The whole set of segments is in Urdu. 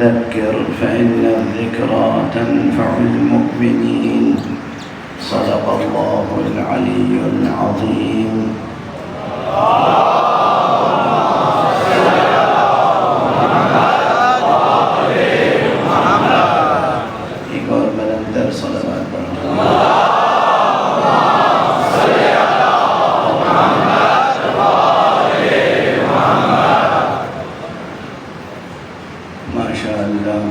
فذكر فإن الذكرى تنفع المؤمنين صدق الله العلي العظيم. ایک اور بلندر صلوات پڑھو. ماشاء اللہ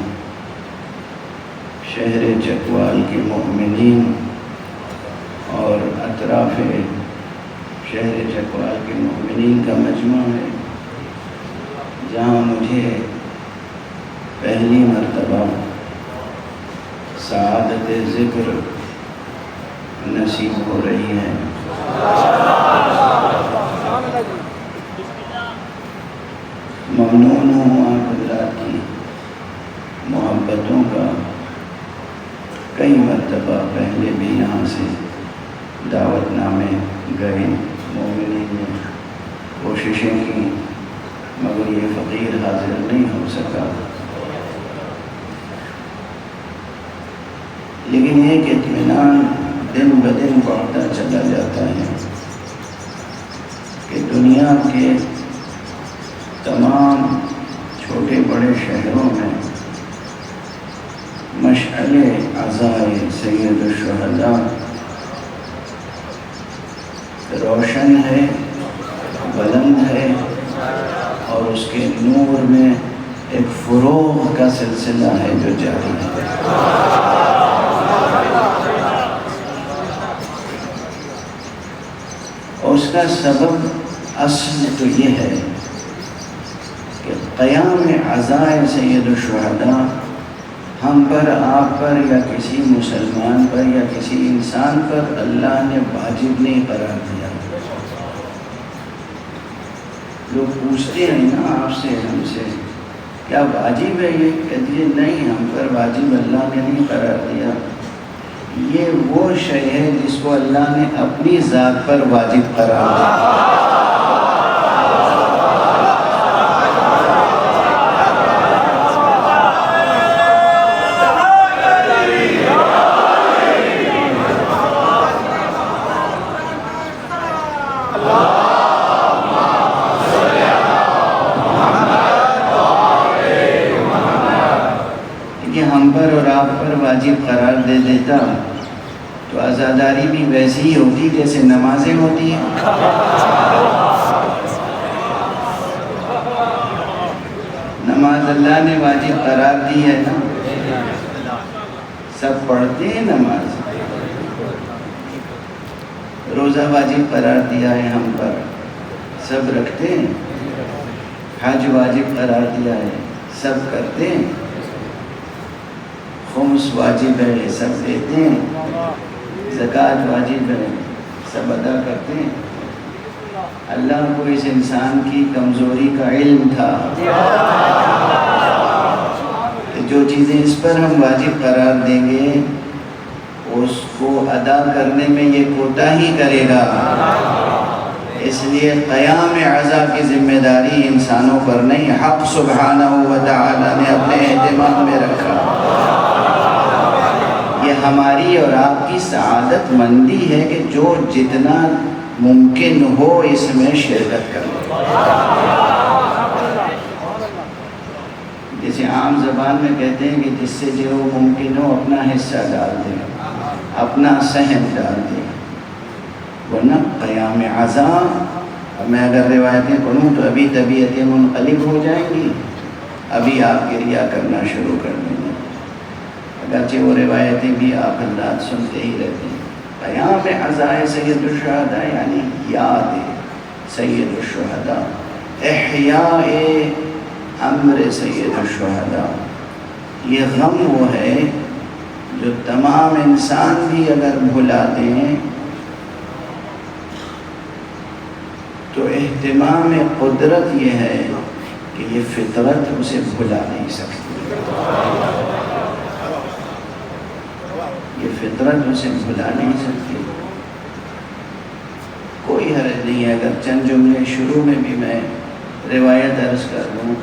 شہر چکوال کے مومنین اور اطراف شہر چکوال کے مومنین کا مجمع ہے، جہاں مجھے پہلی مرتبہ سعادت ذکر نصیب ہو رہی ہے. ممنون ہوں آپ حضرات کی محبتوں کا. کئی مرتبہ پہلے بھی یہاں سے دعوت نامے گئے، مومنین نے کوششیں کی، مگر یہ فقیر حاضر نہیں ہو سکا. لیکن ایک اطمینان دن بدن بڑھتا چلا جاتا ہے کہ دنیا کے تمام چھوٹے بڑے شہروں میں مشعل عزائے سید الشہداء روشن ہے، بلند ہے، اور اس کے نور میں ایک فروغ کا سلسلہ ہے جو جاری ہے. اور اس کا سبب اصل تو یہ ہے کہ قیام عزائے سید الشہداء ہم پر، آپ پر، یا کسی مسلمان پر یا کسی انسان پر اللہ نے واجب نہیں قرار دیا. لوگ پوچھتے ہیں نا آپ سے، ہم سے، کیا واجب ہے یہ؟ کہتے ہیں نہیں، ہم پر واجب اللہ نے نہیں قرار دیا. یہ وہ شے ہے جس کو اللہ نے اپنی ذات پر واجب قرار دیا. ہم پر اور آپ پر واجب قرار دے دیتا تو عزاداری بھی ویسی ہی ہوتی جیسے نمازیں ہوتی ہیں. نماز اللہ نے واجب قرار دی ہے نا، سب پڑھتے ہیں نماز. روزہ واجب قرار دیا ہے ہم پر، سب رکھتے ہیں. حج واجب قرار دیا ہے، سب کرتے ہیں. خمس واجب ہے، سب دیتے ہیں. زکوٰۃ واجب ہے، سب ادا کرتے ہیں. اللہ کو اس انسان کی کمزوری کا علم تھا کہ جو چیزیں اس پر ہم واجب قرار دیں گے اس کو ادا کرنے میں یہ کوتاہی کرے گا. اس لیے قیام عزا کی ذمہ داری انسانوں پر نہیں، حق سبحانہ و تعالی نے اپنے اہتمام میں رکھا. یہ ہماری اور آپ کی سعادت مندی ہے کہ جو جتنا ممکن ہو اس میں شرکت کریں. جیسے عام زبان میں کہتے ہیں کہ جس سے جو ممکن ہو اپنا حصہ ڈال دیں، اپنا سہم ڈال دیں. ورنہ قیام عزا، میں اگر روایتیں پڑھوں تو ابھی طبیعتیں منقلب ہو جائیں گی، ابھی آپ گریہ کرنا شروع کر دیں گے. اگرچہ وہ روایتیں بھی آپ حضرات سنتے ہی رہتے ہیں. قیام عزائے سید الشہداء یعنی یاد سید الشہداء، احیاء امر سید الشہداء. یہ غم وہ ہے جو تمام انسان بھی اگر بھلا دیں تو اہتمام قدرت یہ ہے کہ یہ فطرت اسے بھلا نہیں سکتی. یہ فطرت اسے بھلا نہیں سکتی. کوئی حرج نہیں ہے اگر چند جملے شروع میں بھی میں روایت عرض کر دوں.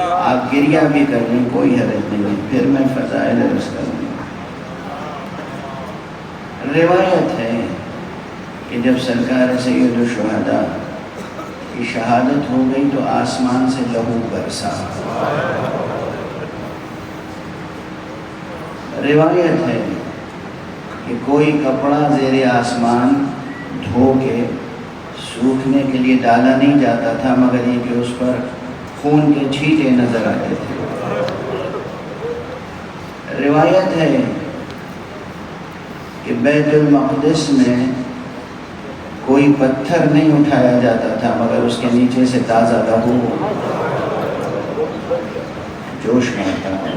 آپ گریہ بھی کر لیں کوئی حرج نہیں ہے، پھر میں فضائل عرض کروں گا۔ روایت ہے کہ جب سرکار سید الشہداء کی شہادت ہو گئی تو آسمان سے لہو برسا۔ روایت ہے کہ کوئی کپڑا زیر آسمان دھو کے سوکھنے کے لیے ڈالا نہیں جاتا تھا مگر یہ کہ اس پر خون کے چھینٹے نظر آتے تھے۔ روایت ہے کہ بیت المقدس میں کوئی پتھر نہیں اٹھایا جاتا تھا مگر اس کے نیچے سے تازہ لہو جوش میں آتا تھا۔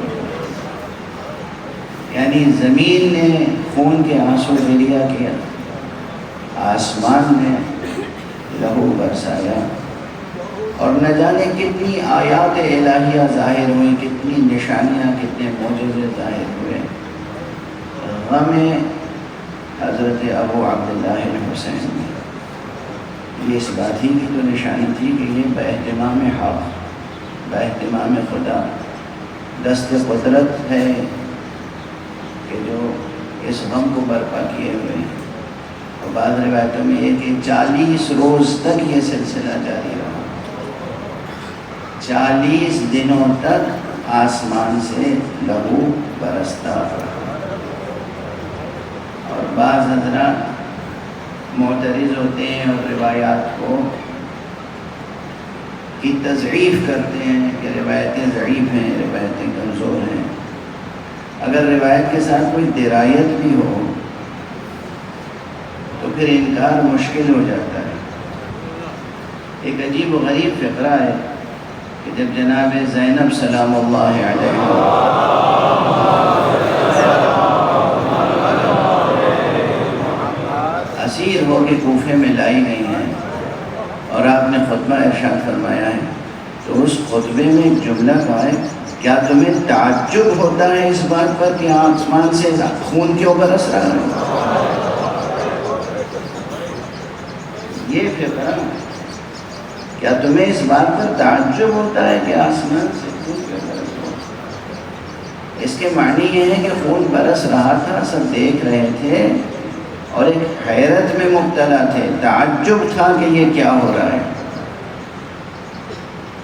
یعنی زمین نے خون کے آنسو گریہ کیا، آسمان نے لہو برسایا، اور نہ جانے کتنی آیات الہیہ ظاہر ہوئی، کتنی نشانیاں، کتنے معجزے ظاہر ہوئے۔ غم حضرت ابو عبداللہ الحسین یہ اس بات ہی کی تو نشانی تھی کہ یہ باہتمام حق، باہتمام خدا دست قدرت ہے کہ جو اس غم کو برپا کیے ہوئے ہیں۔ اور بعض روایتوں میں یہ کہ 40 روز تک یہ سلسلہ جاری رہا، 40 دنوں تک آسمان سے لہو برستا رہا۔ اور بعض حضرات معترض ہوتے ہیں اور روایات کو کی تضعیف کرتے ہیں کہ روایتیں ضعیف ہیں، روایتیں کمزور ہیں۔ اگر روایت کے ساتھ کوئی درایت بھی ہو تو پھر انکار مشکل ہو جاتا ہے۔ ایک عجیب و غریب فقرہ ہے کہ جب جناب زینب سلام اللہ علیہ اسیر ہو کے کوفے میں لائی گئی ہیں اور آپ نے خطبہ ارشاد فرمایا ہے، تو اس خطبے میں ایک جملہ کہا ہے، کیا تمہیں تعجب ہوتا ہے اس بات پر کہ آسمان سے خون کیوں برس رہا ہے؟ یہ فقرہ، کیا تمہیں اس بات پر تعجب ہوتا ہے کہ آسمان سے خون کیوں برس رہا ہے؟ اس کے معنی یہ ہے کہ خون برس رہا تھا، سب دیکھ رہے تھے اور ایک حیرت میں مبتلا تھے، تعجب تھا کہ یہ کیا ہو رہا ہے۔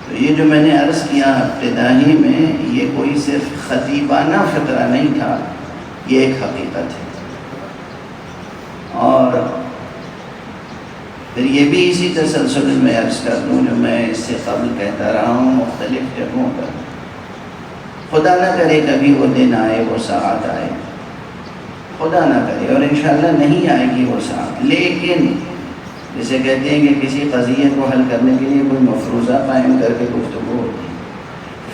تو یہ جو میں نے عرض کیا ابتدائی میں، یہ کوئی صرف خطیبانہ فقرہ نہیں تھا، یہ ایک حقیقت ہے۔ اور پھر یہ بھی اسی تسلسل میں عرض کر دوں جو میں اس سے قبل کہتا رہا ہوں مختلف جگہوں پر، خدا نہ کرے کبھی وہ دن آئے، وہ ساعت آئے، خدا نہ کرے، اور انشاءاللہ نہیں آئے گی وہ ساعت، لیکن جسے کہتے ہیں کہ کسی قضیے کو حل کرنے کے لیے کوئی مفروضہ قائم کر کے گفتگو ہوتی ہے،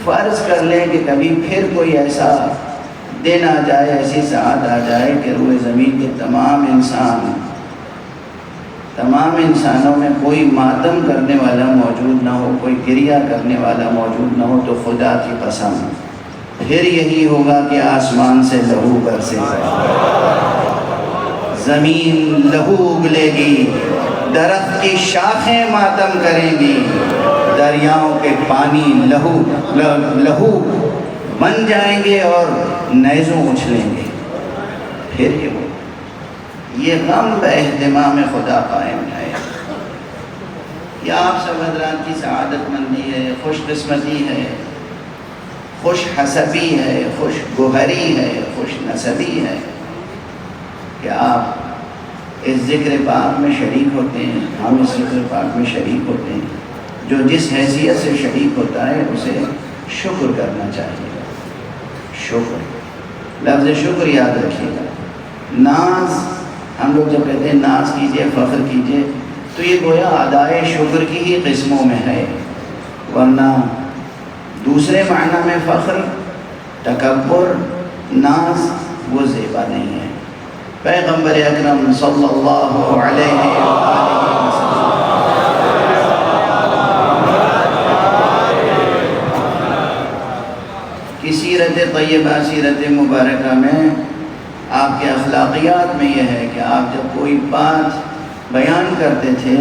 فرض کر لیں کہ کبھی پھر کوئی ایسا دن آ جائے، ایسی ساعت آ جائے کہ روئے زمین کے تمام انسانوں میں کوئی ماتم کرنے والا موجود نہ ہو، کوئی گریہ کرنے والا موجود نہ ہو، تو خدا کی قسم پھر یہی ہوگا کہ آسمان سے لہو برسے گا، زمین لہو اگلے گی، درخت کی شاخیں ماتم کریں گی، دریاؤں کے پانی لہو بن جائیں گے اور نیزوں اچھلیں گے۔ پھر یہ غم باہتمام خدا قائم ہے۔ یہ آپ سب حضرات کی سعادت مندی ہے، خوش قسمتی ہے، خوش حسبی ہے، خوش گوہری ہے، خوش نسبی ہے کہ آپ اس ذکر پاک میں شریک ہوتے ہیں، ہم اس ذکر پاک میں شریک ہوتے ہیں۔ جو جس حیثیت سے شریک ہوتا ہے اسے شکر کرنا چاہیے۔ شکر، لفظ شکر یاد رکھیے گا۔ ناز، ہم لوگ جب کہتے ہیں ناز کیجئے، فخر کیجئے، تو یہ گویا ادائے شکر کی ہی قسموں میں ہے، ورنہ دوسرے معنی میں فخر، تکبر، ناز وہ زیبا نہیں ہے۔ پیغمبر اکرم صلی اللہ علیہ وآلہ وسلم کی سیرت طیبہ، سیرت مبارکہ میں آپ کے اخلاقیات میں یہ ہے کہ آپ جب کوئی بات بیان کرتے تھے،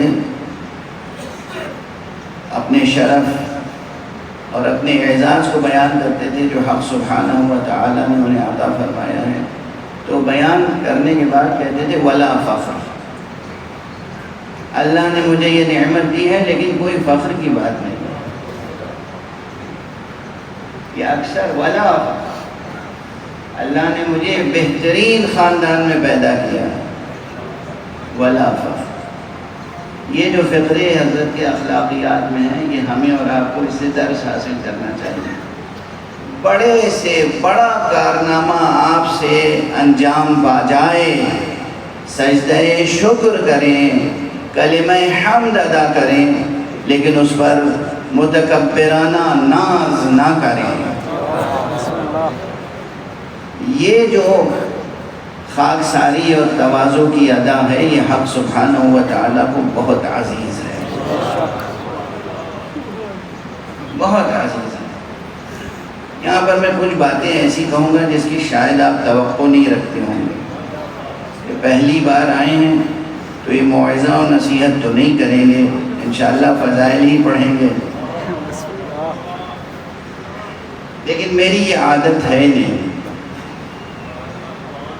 اپنے شرف، اور اپنے اعزاز کو بیان کرتے تھے جو حق سبحانہ و تعالیٰ نے انہیں عطا فرمایا ہے، تو بیان کرنے کے بعد کہتے تھے ولا فخر، اللہ نے مجھے یہ نعمت دی ہے لیکن کوئی فخر کی بات نہیں ہے۔ یہ اکثر ولا فخر، اللہ نے مجھے بہترین خاندان میں پیدا کیا، ولا فخر۔ یہ جو فقرے حضرت کے اخلاقیات میں ہیں، یہ ہمیں اور آپ کو اس سے درس حاصل کرنا چاہیے۔ بڑے سے بڑا کارنامہ آپ سے انجام پا جائے، سجدہ شکر کریں، کلمہ حمد ادا کریں، لیکن اس پر متکبرانہ ناز نہ کریں۔ یہ جو خاکساری اور تواضع کی ادا ہے، یہ حق سبحانہ و تعالیٰ کو بہت عزیز ہے، بہت عزیز ہے۔ یہاں پر میں کچھ باتیں ایسی کہوں گا جس کی شاید آپ توقع نہیں رکھتے ہوں گے، کہ پہلی بار آئے ہیں تو یہ موعظہ و نصیحت تو نہیں کریں گے، انشاءاللہ فضائل ہی پڑھیں گے، لیکن میری یہ عادت ہے نہیں۔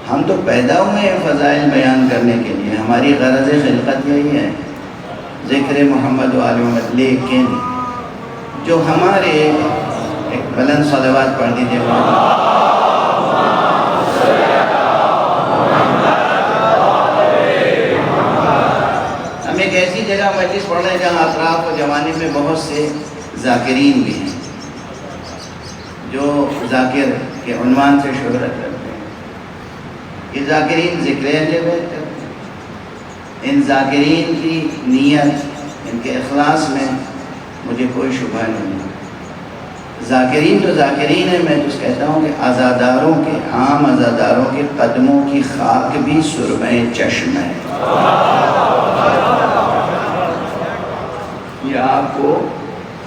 ہم تو پیدا ہوئے ہیں فضائل بیان کرنے کے لیے، ہماری غرض خلقت یہی ہے، ذکر محمد و آل محمد، لیکن جو ہمارے ایک بلند صلوات پڑھ دیجیے، ہم ایک ایسی جگہ مجلس پڑھ رہے ہیں جہاں اطراف و جوانب میں بہت سے ذاکرین بھی ہیں جو ذاکر کے عنوان سے شہرت کرتے ہیں۔ یہ ذاکرین ذکر اہل بیت کرتے ہیں، ان ذاکرین کی نیت، ان کے اخلاص میں مجھے کوئی شبہ نہیں ہے۔ ذاکرین تو ذاکرین ہیں، میں تو کہتا ہوں کہ عزاداروں کے، عام عزاداروں کے قدموں کی خاک بھی سرمہ چشم ہے۔ یہ آپ کو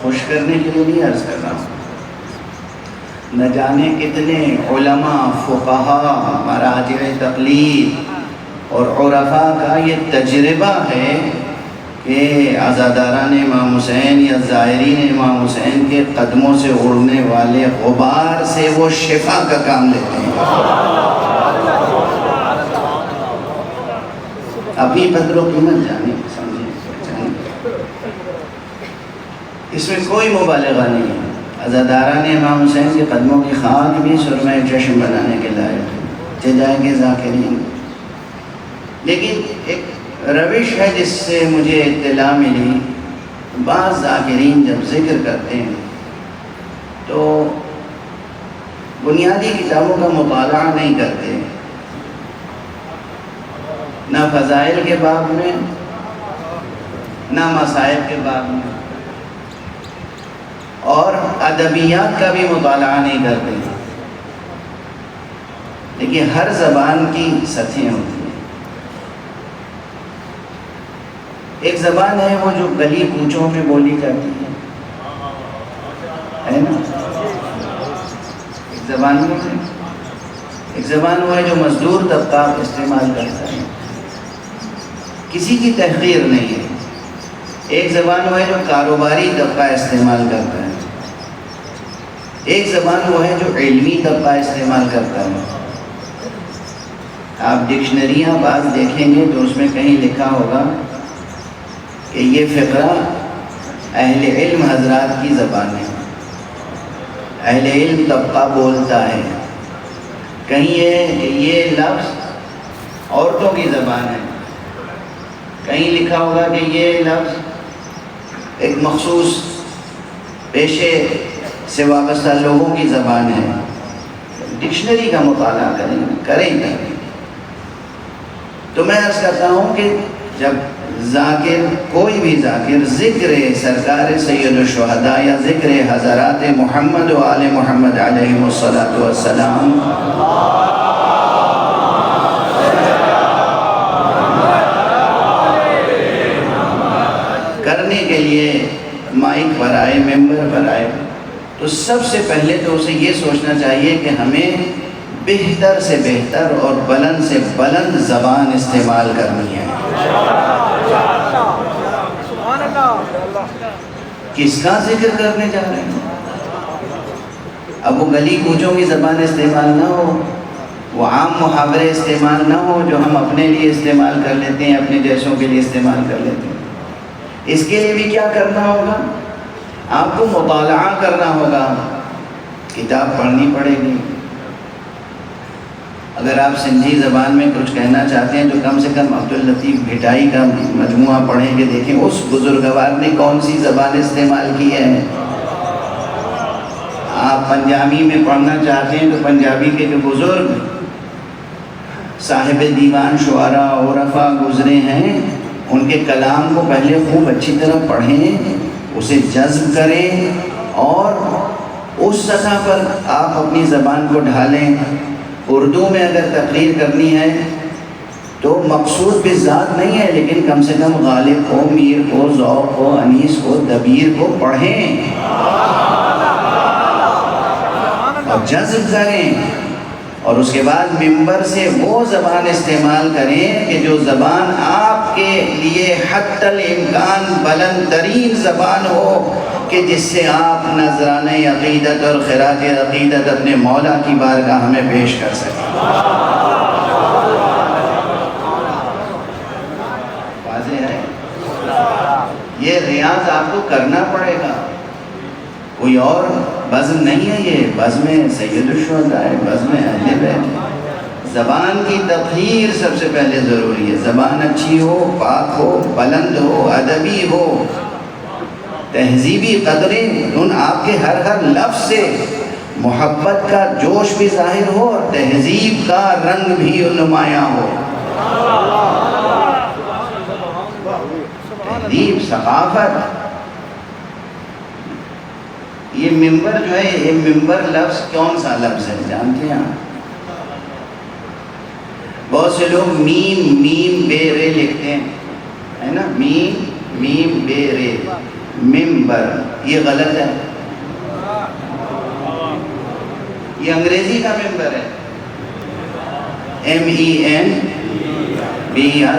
خوش کرنے کے لیے نہیں عرض کر رہا ہوں، نہ جانے کتنے علماء، فقہاء، مراجع تقلید اور عرفاء کا یہ تجربہ ہے کہ عزاداران امام حسین یا زائرین امام حسین کے قدموں سے اڑنے والے غبار سے وہ شفا کا کام لیتے ہیں۔ اپنی قدر و قیمت جانیں، سمجھیں، اس میں کوئی مبالغہ نہیں ہے۔ عزاداران امام حسین کے قدموں کی خاک بھی سرمہ چشم بنانے کے لائق ہے، چل جائیں گے ذاکرین۔ لیکن ایک روش ہے جس سے مجھے اطلاع ملی، بعض ذاکرین جب ذکر کرتے ہیں تو بنیادی کتابوں کا مطالعہ نہیں کرتے، نہ فضائل کے باب میں نہ مصائب کے باب میں، اور ادبیات کا بھی مطالعہ نہیں کرتے۔ لیکن ہر زبان کی سطحیں ہوتی ہیں۔ ایک زبان ہے وہ جو گلی کوچوں میں بولی جاتی ہے نا، ایک زبان وہ ہے، ایک زبان وہ ہے جو مزدور طبقہ استعمال کرتا ہے، کسی کی تحقیر نہیں ہے۔ ایک زبان وہ ہے جو کاروباری طبقہ استعمال کرتا ہے، ایک زبان وہ ہے جو علمی طبقہ استعمال کرتا ہے۔ آپ ڈکشنریاں بعض دیکھیں گے تو اس میں کہیں لکھا ہوگا کہ یہ فقرہ اہل علم حضرات کی زبان ہے، اہل علم طبقہ بولتا ہے، کہیں یہ لفظ عورتوں کی زبان ہے، کہیں لکھا ہوگا کہ یہ لفظ ایک مخصوص پیشے سے وابستہ لوگوں کی زبان ہے۔ ڈکشنری کا مطالعہ کریں تو میں عرض کرتا ہوں کہ جب ذاکر، کوئی بھی ذاکر ذکر سرکار سید الشہداء یا ذکر حضرات محمد و آل محمد علیہ السلام کرنے کے لیے مائک پر آئے، ممبر پر آئے، تو سب سے پہلے تو اسے یہ سوچنا چاہیے کہ ہمیں بہتر سے بہتر اور بلند سے بلند زبان استعمال کرنی ہے۔ کس کا ذکر کرنے جا رہے ہیں؟ اب وہ گلی کوچوں کی زبان استعمال نہ ہو، وہ عام محاورے استعمال نہ ہو جو ہم اپنے لیے استعمال کر لیتے ہیں، اپنے جیسوں کے لیے استعمال کر لیتے ہیں۔ اس کے لیے بھی کیا کرنا ہوگا؟ آپ کو مطالعہ کرنا ہوگا، کتاب پڑھنی پڑے گی۔ اگر آپ سندھی زبان میں کچھ کہنا چاہتے ہیں تو کم سے کم عبداللطیف بھٹائی کا مجموعہ پڑھیں گے، دیکھیں اس بزرگوار نے کون سی زبان استعمال کی ہے۔ آپ پنجابی میں پڑھنا چاہتے ہیں تو پنجابی کے جو بزرگ صاحب دیوان شعراء عرفا گزرے ہیں، ان کے کلام کو پہلے خوب اچھی طرح پڑھیں، اسے جذب کریں، اور اس سطح پر آپ اپنی زبان کو ڈھالیں۔ اردو میں اگر تقریر کرنی ہے تو مقصود بھی ذات نہیں ہے، لیکن کم سے کم غالب کو، میر کو، ذوق کو، انیس کو، دبیر کو پڑھیں اور جذب کریں، اور اس کے بعد ممبر سے وہ زبان استعمال کریں کہ جو زبان آپ کے لیے حتی الامکان بلند ترین زبان ہو، کہ جس سے آپ نذرانہ عقیدت اور خراج عقیدت اپنے مولا کی بارگاہ میں پیش کر سکیں۔ واضح ہے؟ یہ ریاض آپ کو کرنا پڑے گا، کوئی اور بزم نہیں ہے، یہ بزم سید الشہداء ہے، بزم اہل بیت ہے۔ زبان کی تطہیر سب سے پہلے ضروری ہے۔ زبان اچھی ہو، پاک ہو، بلند ہو، ادبی ہو، تہذیبی قدریں ان آپ کے ہر ہر لفظ سے محبت کا جوش بھی ظاہر ہو اور تہذیب کا رنگ بھی نمایاں ہو۔ تہذیب، ثقافت۔ یہ ممبر جو ہے، یہ ممبر لفظ کون سا لفظ ہے جانتے ہیں آپ؟ بہت سے لوگ میم میم بے رے لکھتے ہیں، ہے نا، میم میم بے رے، ممبر، یہ غلط ہے۔ یہ انگریزی کا ممبر ہے، MEMBER،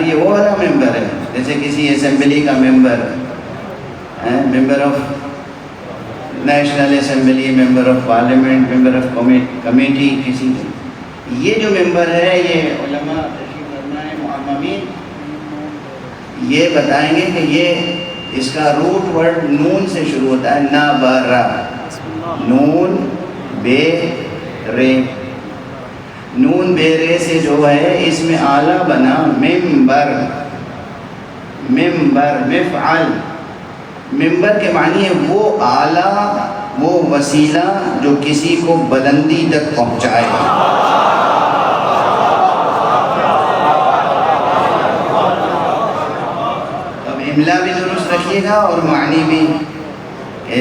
یہ وہ والا ممبر ہے جیسے کسی اسمبلی کا member, member of national assembly, member of parliament, member of committee, کسی یہ جو ممبر ہے، یہ علماء تشریف فرمائے معممین یہ بتائیں گے کہ یہ اس کا روٹ ورڈ نون سے شروع ہوتا ہے، نابرا، نون بے رے، نون بے رے سے جو ہے اس میں آلہ بنا ممبر، ممبر مفعل۔ ممبر کے معنی ہے وہ آلہ، وہ وسیلہ جو کسی کو بلندی تک پہنچائے۔ اب املا بھی درست رکھیے گا اور معنی بھی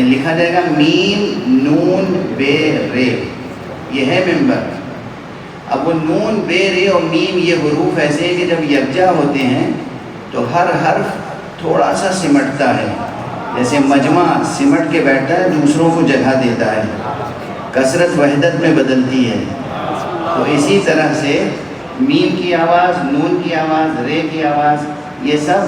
لکھا جائے گا، میم نون بے رے، یہ ہے ممبر۔ اب وہ نون بے رے اور میم یہ حروف ایسے ہیں کہ جب یکجا ہوتے ہیں تو ہر حرف تھوڑا سا سمٹتا ہے، جیسے مجمع سمٹ کے بیٹھتا ہے، دوسروں کو جگہ دیتا ہے، کثرت وحدت میں بدلتی ہے۔ تو اسی طرح سے میم کی آواز، نون کی آواز، رے کی آواز، یہ سب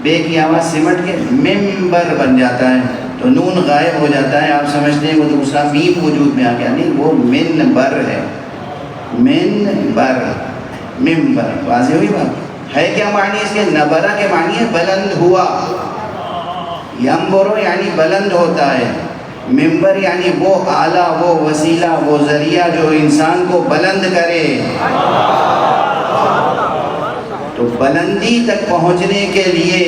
بے کی آواز سمٹ کے ممبر بن جاتا ہے، تو نون غائب ہو جاتا ہے، آپ سمجھتے ہیں وہ دوسرا میم وجود میں آ گیا، نہیں، وہ منبر ہے، منبر، ممبر۔ واضح ہوئی بات؟ ہے کیا معنی اس کے؟ نبرہ کے معنی ہے بلند ہوا، یمبرو یعنی بلند ہوتا ہے، ممبر یعنی وہ آلہ، وہ وسیلہ، وہ ذریعہ جو انسان کو بلند کرے۔ تو بلندی تک پہنچنے کے لیے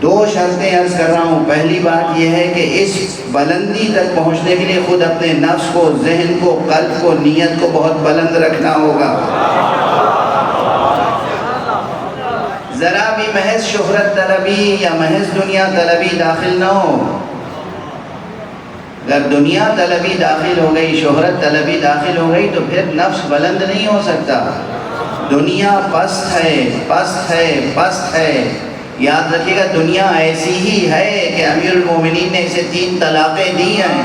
دو شرطیں عرض کر رہا ہوں۔ پہلی بات یہ ہے کہ اس بلندی تک پہنچنے کے لیے خود اپنے نفس کو، ذہن کو، قلب کو، نیت کو بہت بلند رکھنا ہوگا۔ ذرا بھی محض شہرت طلبی یا محض دنیا طلبی داخل نہ ہو۔ اگر دنیا طلبی داخل ہو گئی، شہرت طلبی داخل ہو گئی تو پھر نفس بلند نہیں ہو سکتا۔ دنیا پست ہے، پست ہے، پست ہے۔ یاد رکھیے گا، دنیا ایسی ہی ہے کہ امیر المومنین نے اسے 3 طلاقیں دی ہیں۔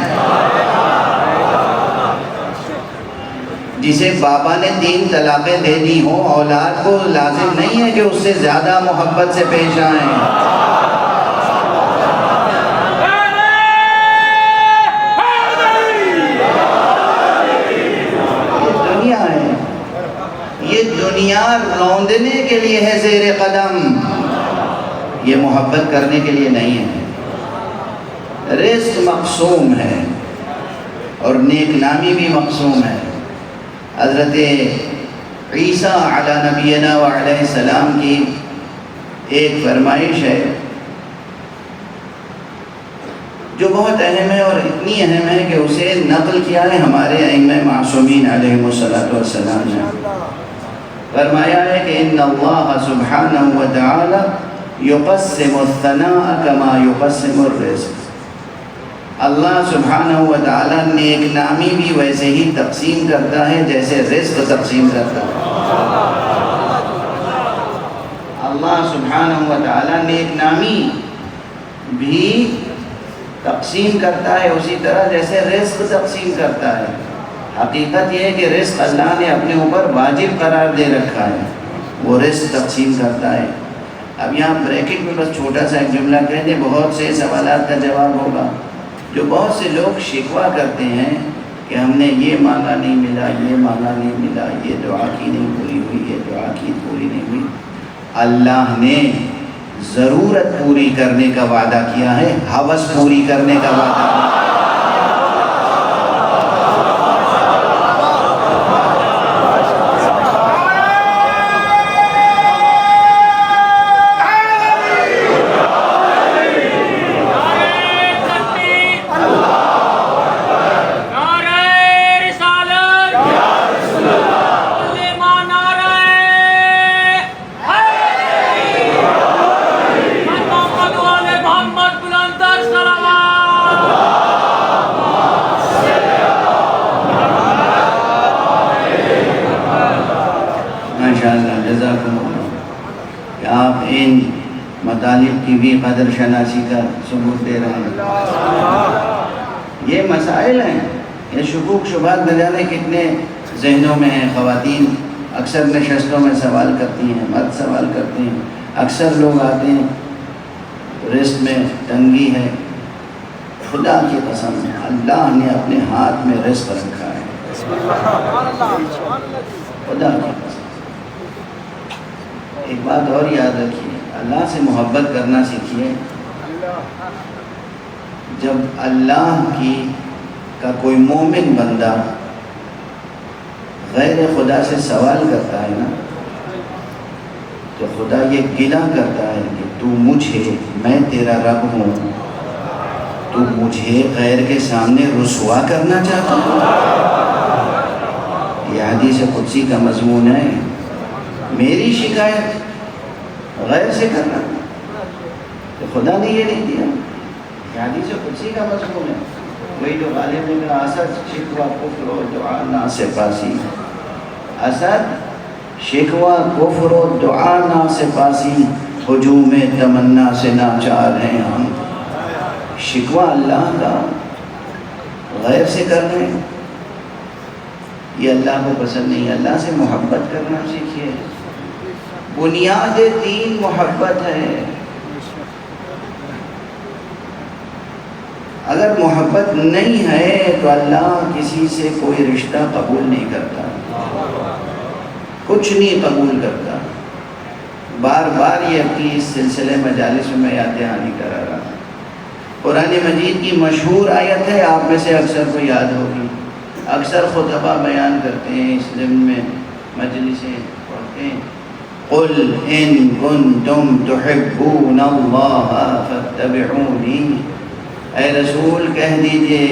جسے بابا نے 3 طلاقیں دے دی ہوں، اولاد کو لازم نہیں ہے کہ اس سے زیادہ محبت سے پیش آئیں۔ پیار روندنے کے لیے ہے زیر قدم، یہ محبت کرنے کے لیے نہیں ہے۔ رزق مقسوم ہے اور نیک نامی بھی مقسوم ہے۔ حضرت عیسیٰ علی نبینا وعلیہ السلام کی ایک فرمائش ہے جو بہت اہم ہے، اور اتنی اہم ہے کہ اسے نقل کیا ہے ہمارے ائمہ معصومین علیہم السلام نے۔ فرمایا ہے کہ ان اللہ سبحانہ وتعالی یقسم الثناء کما یقسم الرزق، اللہ سبحانہ وتعالی نیک نامی بھی ویسے ہی تقسیم کرتا ہے جیسے رزق تقسیم کرتا ہے۔ اللہ سبحانہ وتعالی نیک نامی بھی تقسیم کرتا ہے اسی طرح جیسے رزق تقسیم کرتا ہے۔ حقیقت یہ ہے کہ رزق اللہ نے اپنے اوپر واجب قرار دے رکھا ہے، وہ رزق تقسیم کرتا ہے۔ اب یہاں بریکٹ میں بس چھوٹا سا ایک جملہ کہہ دیں، بہت سے سوالات کا جواب ہوگا۔ جو بہت سے لوگ شکوہ کرتے ہیں کہ ہم نے یہ مانگا نہیں ملا، یہ مانگا نہیں ملا، یہ دعا کی نہیں پوری ہوئی، یہ دعا کی پوری نہیں ہوئی، اللہ نے ضرورت پوری کرنے کا وعدہ کیا ہے، ہوس پوری کرنے کا وعدہ کیا ہے۔ آپ ان مطالب کی بھی قدر شناسی کا ثبوت دے رہے ہیں۔ یہ مسائل ہیں، یہ شکوک شبہات نہ جانے کتنے ذہنوں میں ہیں۔ خواتین اکثر نشستوں میں سوال کرتی ہیں، مرد سوال کرتے ہیں، اکثر لوگ آتے ہیں رزق میں تنگی ہے۔ خدا کی قسم ہے اللہ نے اپنے ہاتھ میں رزق رکھا ہے، خدا کی قسم۔ ایک بات اور یاد رکھیے، اللہ سے محبت کرنا سیکھیے۔ جب اللہ کا کوئی مومن بندہ غیر خدا سے سوال کرتا ہے نا، تو خدا یہ گلہ کرتا ہے کہ تو مجھے، میں تیرا رب ہوں، تو مجھے غیر کے سامنے رسوا کرنا چاہتا ہے۔ یہ حدیث قدسی کا مضمون ہے۔ میری شکایت غیر سے کرنا، تو خدا نے یہ نہیں دیا۔ یہ حدیث قدسی کا مضمون ہے۔ وہی جو غالب نے کہا اسد شکوہ کفر و دعا نا سے پاسی، اسد شکوہ کفر و دعا نا سے پاسی، ہجوم تمنا سے ناچار ہیں ہم۔ شکوہ اللہ کا غیر سے کر رہے ہیں، یہ اللہ کو پسند نہیں۔ اللہ سے محبت کرنا سیکھیے۔ بنیاد دین محبت ہے۔ اگر محبت نہیں ہے تو اللہ کسی سے کوئی رشتہ قبول نہیں کرتا، کچھ نہیں قبول کرتا۔ بار بار یہ اپنی اس سلسلے مجالس میں یاد دہانی کرا رہا ہوں۔ قرآن مجید کی مشہور آیت ہے، آپ میں سے اکثر کو یاد ہوگی، اکثر خطبہ بیان کرتے ہیں، اس ضمن میں مجلسیں پڑھتے ہیں۔ قُلْ إِن كُنتُمْ تُحِبُّونَ اللَّهَ فَاتَّبِعُونِي، اے رسول کہہ دیجئے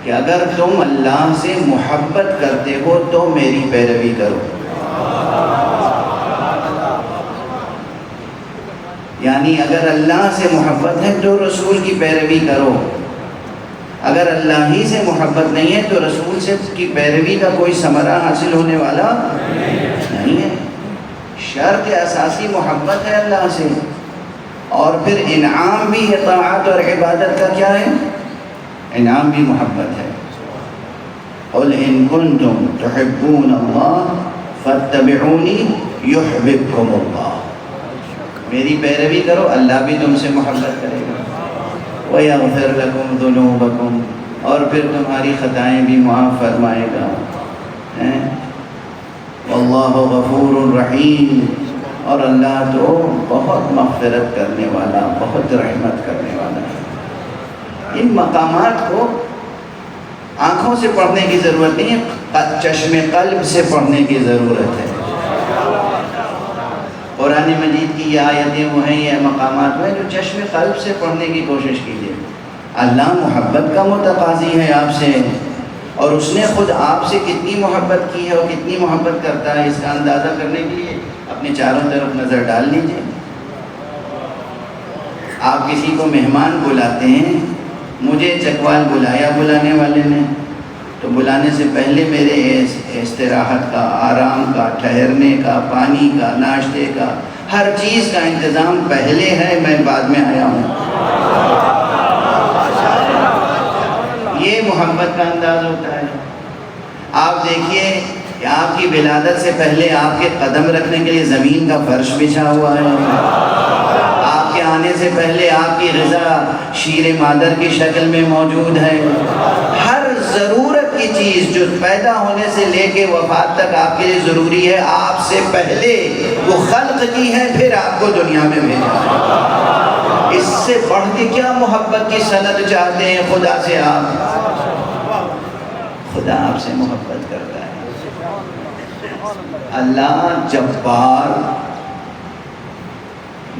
کہ اگر تم اللہ سے محبت کرتے ہو تو میری پیروی کرو۔ یعنی اگر اللہ سے محبت ہے تو رسول کی پیروی کرو، اگر اللہ ہی سے محبت نہیں ہے تو رسول سے کی پیروی کا کوئی ثمرہ حاصل ہونے والا نہیں ہے۔ شرط اساسی محبت ہے اللہ سے، اور پھر انعام بھی اطاعت اور عبادت کا کیا ہے؟ انعام بھی محبت ہے۔ قُلْ إِن كُنتُمْ تُحِبُّونَ اللَّهَ فَاتَّبِعُونِي يُحْبِبْكُمُ اللَّهُ، میری پیروی کرو، اللہ بھی تم سے محبت کرے گا۔ وَيَغْفِرْ لَكُمْ ذُنُوبَكُمْ، اور پھر تمہاری خطائیں بھی معاف فرمائے گا۔ واللہ واللہ غفور رحیم، اور اللہ تو بہت مغفرت کرنے والا، بہت رحمت کرنے والا ہے۔ ان مقامات کو آنکھوں سے پڑھنے کی ضرورت نہیں ہے، چشم قلب سے پڑھنے کی ضرورت ہے۔ قرآن مجید کی یہ آیتیں وہ ہیں، یہ مقامات ہیں جو چشم قلب سے پڑھنے کی کوشش کیجیے۔ اللہ محبت کا متقاضی ہے آپ سے، اور اس نے خود آپ سے کتنی محبت کی ہے اور کتنی محبت کرتا ہے، اس کا اندازہ کرنے کے لیے اپنے چاروں طرف نظر ڈال لیجیے۔ آپ کسی کو مہمان بلاتے ہیں، مجھے چکوال بلایا بلانے والے نے، تو بلانے سے پہلے میرے استراحت کا، آرام کا، ٹھہرنے کا، پانی کا، ناشتے کا، ہر چیز کا انتظام پہلے ہے، میں بعد میں آیا ہوں۔ یہ محبت کا انداز ہوتا ہے۔ آپ دیکھیے کہ آپ کی ولادت سے پہلے آپ کے قدم رکھنے کے لیے زمین کا فرش بچھا ہوا ہے، آپ کے آنے سے پہلے آپ کی غذا شیر مادر کی شکل میں موجود ہے۔ ہر ضرورت کی چیز جو پیدا ہونے سے لے کے وفات تک آپ کے لیے ضروری ہے، آپ سے پہلے وہ خلق کی ہے، پھر آپ کو دنیا میں بھیجا ہے۔ اس سے بڑھ کے کیا محبت کی سند چاہتے ہیں خدا سے آپ؟ خدا آپ سے محبت کرتا ہے۔ اللہ جبار،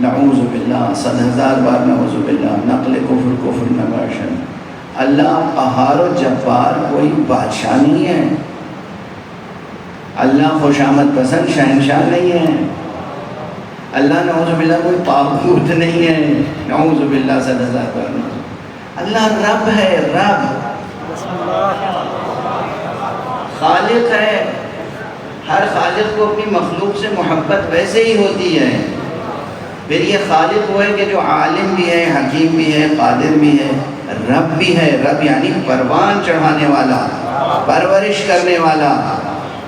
نعوذ باللہ، 100,000 بار نعوذ باللہ، نقل کفر نباشن۔ اللہ قہار و جبار کوئی بادشاہ نہیں ہے، اللہ خوش آمد پسند شہنشاہ نہیں ہے، اللہ نعوذ باللہ کوئی طاغوت نہیں ہے، نعوذ باللہ 100,000 بار نعوذ۔ اللہ رب ہے، رب خالق ہے۔ ہر خالق کو اپنی مخلوق سے محبت ویسے ہی ہوتی ہے۔ پھر یہ خالق وہ ہے کہ جو عالم بھی ہے، حکیم بھی ہے، قادر بھی ہے، رب بھی ہے۔ رب یعنی پروان چڑھانے والا، پرورش کرنے والا۔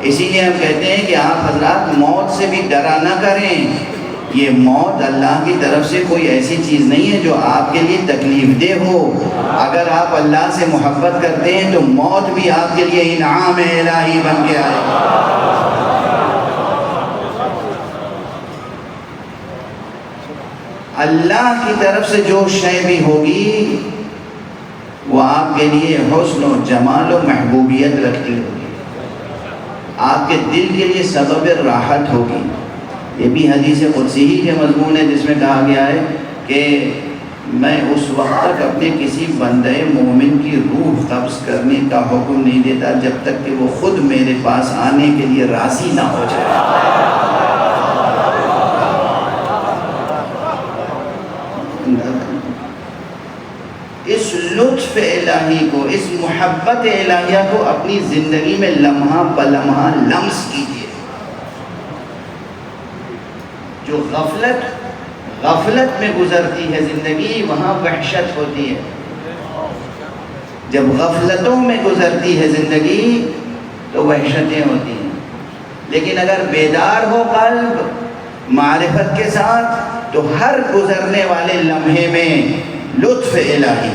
اسی لیے ہم کہتے ہیں کہ آپ حضرات موت سے بھی ڈرا نہ کریں۔ یہ موت اللہ کی طرف سے کوئی ایسی چیز نہیں ہے جو آپ کے لیے تکلیف دہ ہو۔ اگر آپ اللہ سے محبت کرتے ہیں تو موت بھی آپ کے لیے انعام الہی بن کے آئے گا۔ اللہ کی طرف سے جو شے بھی ہوگی وہ آپ کے لیے حسن و جمال و محبوبیت رکھتی ہوگی، آپ کے دل کے لیے سبب راحت ہوگی۔ یہ بھی حدیث قدسی ہی کے مضمون ہے، جس میں کہا گیا ہے کہ میں اس وقت تک اپنے کسی بندے مومن کی روح قبض کرنے کا حکم نہیں دیتا جب تک کہ وہ خود میرے پاس آنے کے لیے راضی نہ ہو جائے۔ اس لطف الہی کو، اس محبت الہیہ کو اپنی زندگی میں لمحہ بلمحہ لمس کیجیے۔ جو غفلت میں گزرتی ہے زندگی، وہاں وحشت ہوتی ہے۔ جب غفلتوں میں گزرتی ہے زندگی تو وحشتیں ہوتی ہیں، لیکن اگر بیدار ہو قلب معرفت کے ساتھ تو ہر گزرنے والے لمحے میں لطف الہی،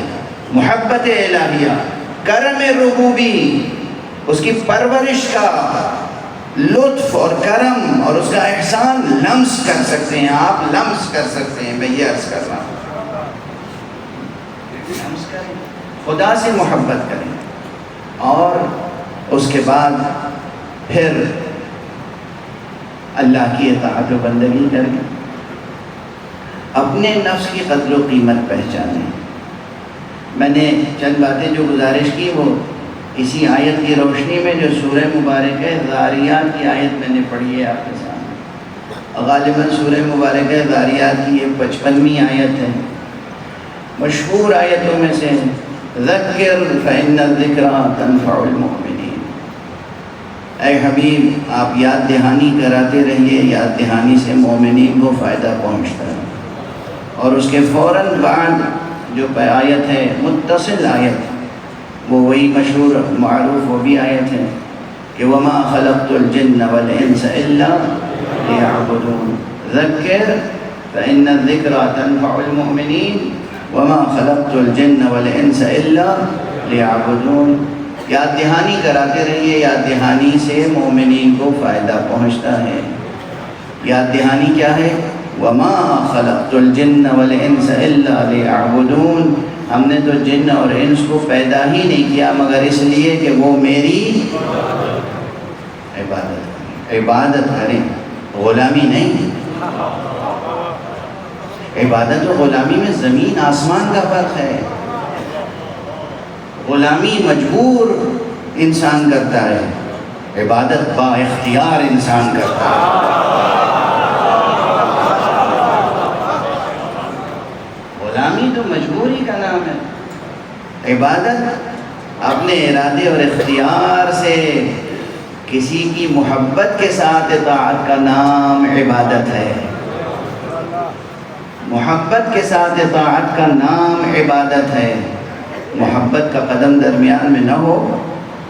محبت الہیہ، کرم ربوبی، اس کی پرورش کا لطف اور کرم اور اس کا احسان لمس کر سکتے ہیں۔ آپ لمس کر سکتے ہیں۔ میں یہ عرض کر رہا ہوں، لمس کریں، خدا سے محبت کریں، اور اس کے بعد پھر اللہ کی اطاعت و بندگی کریں، اپنے نفس کی قدر و قیمت پہچانیں۔ میں نے چند باتیں جو گزارش کی وہ اسی آیت کی روشنی میں جو سورہ مبارکہ ذاریات کی آیت میں نے پڑھی ہے آپ کے سامنے۔ غالباً سورہ مبارکہ ذاریات کی یہ 55ویں آیت ہے، مشہور آیتوں میں سے۔ ذکر فإن الذکریٰ تنفع المؤمنین، اے حبیب آپ یاد دہانی کراتے رہیے، یاد دہانی سے مومنین کو فائدہ پہنچتا ہے۔ اور اس کے فوراً بعد جو آیت ہے، متصل آیت، وہ وہی مشہور معروف وہ بھی آیت ہے کہ وَمَا خَلَقْتُ الْجِنَّ وَالْإِنسَ إِلَّا لِيَعْبُدُونَ ذَكِّرْ فَإِنَّ الذِّكْرَىٰ تَنفَعُ الْمُؤْمِنِينَ وَمَا خَلَقْتُ الْجِنَّ وَالْإِنسَ إِلَّا لِيَعْبُدُونَ۔ یاد دہانی کراتے رہیے، یاد دہانی سے مومنین کو فائدہ پہنچتا ہے۔ یاد دہانی کیا ہے؟ وَمَا خَلَقْتُ الْجِنَّ وَالْإِنسَ إِلَّا لِيَعْبُدُونَ، ہم نے تو جن اور انس کو پیدا ہی نہیں کیا مگر اس لیے کہ وہ میری عبادت کریں، غلامی نہیں۔ عبادت و غلامی میں زمین آسمان کا فرق ہے۔ غلامی مجبور انسان کرتا ہے، عبادت با اختیار انسان کرتا ہے۔ غلامی تو مجبوری کا نام ہے، عبادت اپنے ارادے اور اختیار سے کسی کی محبت کے ساتھ اطاعت کا نام عبادت ہے۔ محبت کے ساتھ اطاعت کا نام عبادت ہے۔ محبت کا قدم درمیان میں نہ ہو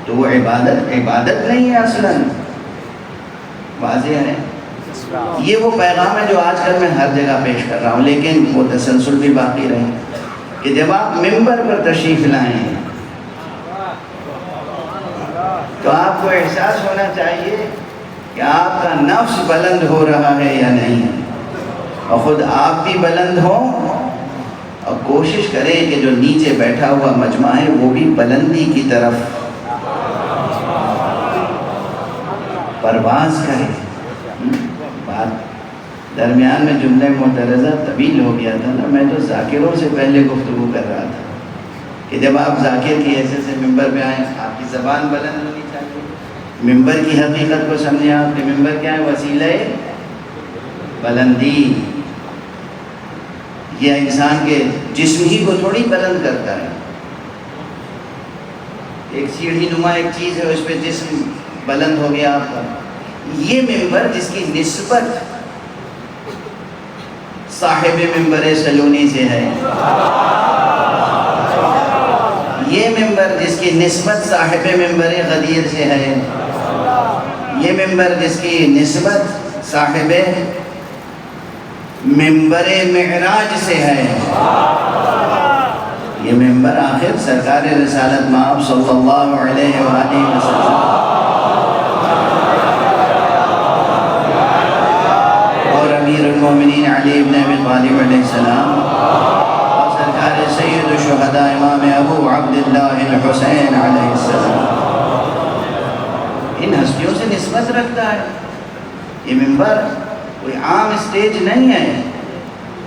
تو وہ عبادت نہیں ہے اصلاً۔ واضح ہے؟ یہ وہ پیغام ہے جو آج کل میں ہر جگہ پیش کر رہا ہوں، لیکن وہ تسلسل بھی باقی رہے کہ جب آپ ممبر پر تشریف لائیں تو آپ کو احساس ہونا چاہیے کہ آپ کا نفس بلند ہو رہا ہے یا نہیں، اور خود آپ بھی بلند ہوں، اور کوشش کریں کہ جو نیچے بیٹھا ہوا مجمع ہے وہ بھی بلندی کی طرف پرواز کرے۔ بات درمیان میں جملہ معترضہ طویل ہو گیا تھا نا، میں تو ذاکروں سے پہلے گفتگو کر رہا تھا کہ جب آپ ذاکر کی حیثیت سے ممبر پہ آئیں آپ کی زبان بلند ہونی چاہیے۔ ممبر کی حقیقت کو سمجھیں آپ کہ ممبر کیا ہے؟ وسیلہ بلندی۔ یہ انسان کے جسم ہی کو تھوڑی بلند کرتا ہے، ایک سیڑھی نما ایک چیز ہے، اس پہ جسم بلند ہو گیا آپ کا۔ یہ ممبر جس کی نسبت صاحب ممبر سلونی سے ہے، یہ ممبر جس کی نسبت صاحب ممبر غدیر سے ہے، یہ ممبر جس کی نسبت صاحب ممبر معراج سے ہے، یہ ممبر آخر سرکار رسالت مآب صلی اللہ علیہ وآلہ وسلم اور امیر المومنین علی ابن ابی طالب علیہ السلام اور سرکار سید الشہداء امام ابو عبداللہ الحسین علیہ السلام، ان ہستیوں سے نسبت رکھتا ہے۔ یہ ممبر کوئی عام اسٹیج نہیں ہے۔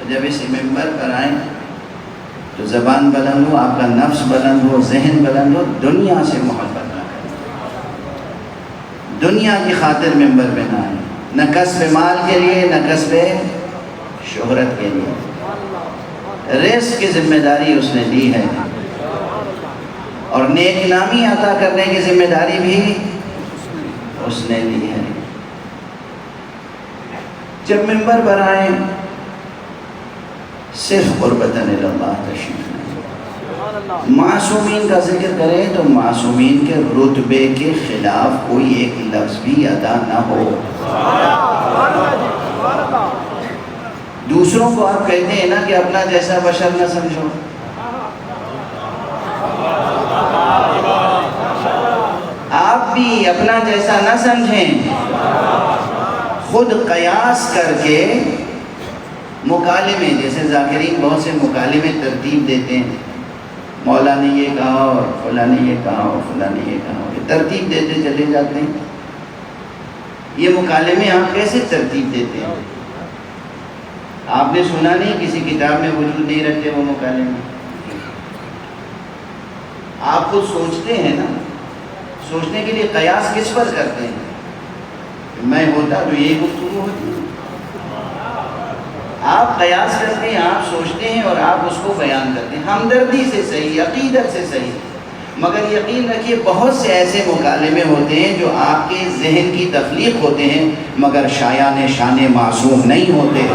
جب اس ممبر پر آئیں تو زبان بلند ہو، آپ کا نفس بلند ہو، ذہن بلند ہو، دنیا سے محبت نہ کریں، دنیا کی خاطر ممبر پہ نہ آئیں، نہ کسب مال کے لیے نہ کسب شہرت کے لیے۔ رزق کی ذمہ داری اس نے لی ہے اور نیک نامی عطا کرنے کی ذمہ داری بھی اس نے لی ہے۔ جب ممبر پر آئیں صرف قربتاً اللہ تشریف لائیں، معصومین کا ذکر کریں تو معصومین کے رتبے کے خلاف کوئی ایک لفظ بھی ادا نہ ہو۔ دوسروں کو آپ کہتے ہیں نا کہ اپنا جیسا بشر نہ سمجھو، آپ بھی اپنا جیسا نہ سمجھیں، خود قیاس کر کے مکالمے، جیسے ذاکرین بہت سے مکالمے ترتیب دیتے ہیں، مولا نے یہ کہا اور فلاں نے یہ کہا اور فلاں نے یہ کہا، یہ ترتیب دیتے چلے جاتے ہیں۔ یہ مکالمے آپ کیسے ترتیب دیتے ہیں؟ آپ نے سنا نہیں، کسی کتاب میں وجود نہیں رکھتے وہ مکالمے، آپ خود سوچتے ہیں نا۔ سوچنے کے لیے قیاس کس پر کرتے ہیں؟ میں ہوتا تو یہی گفتگو ہوتی۔ آپ قیاس کرتے ہیں، آپ سوچتے ہیں اور آپ اس کو بیان کرتے ہیں، ہمدردی سے صحیح، عقیدت سے صحیح، مگر یقین رکھیے بہت سے ایسے مکالمے ہوتے ہیں جو آپ کے ذہن کی تخلیق ہوتے ہیں مگر شایان شان معصوم نہیں ہوتے۔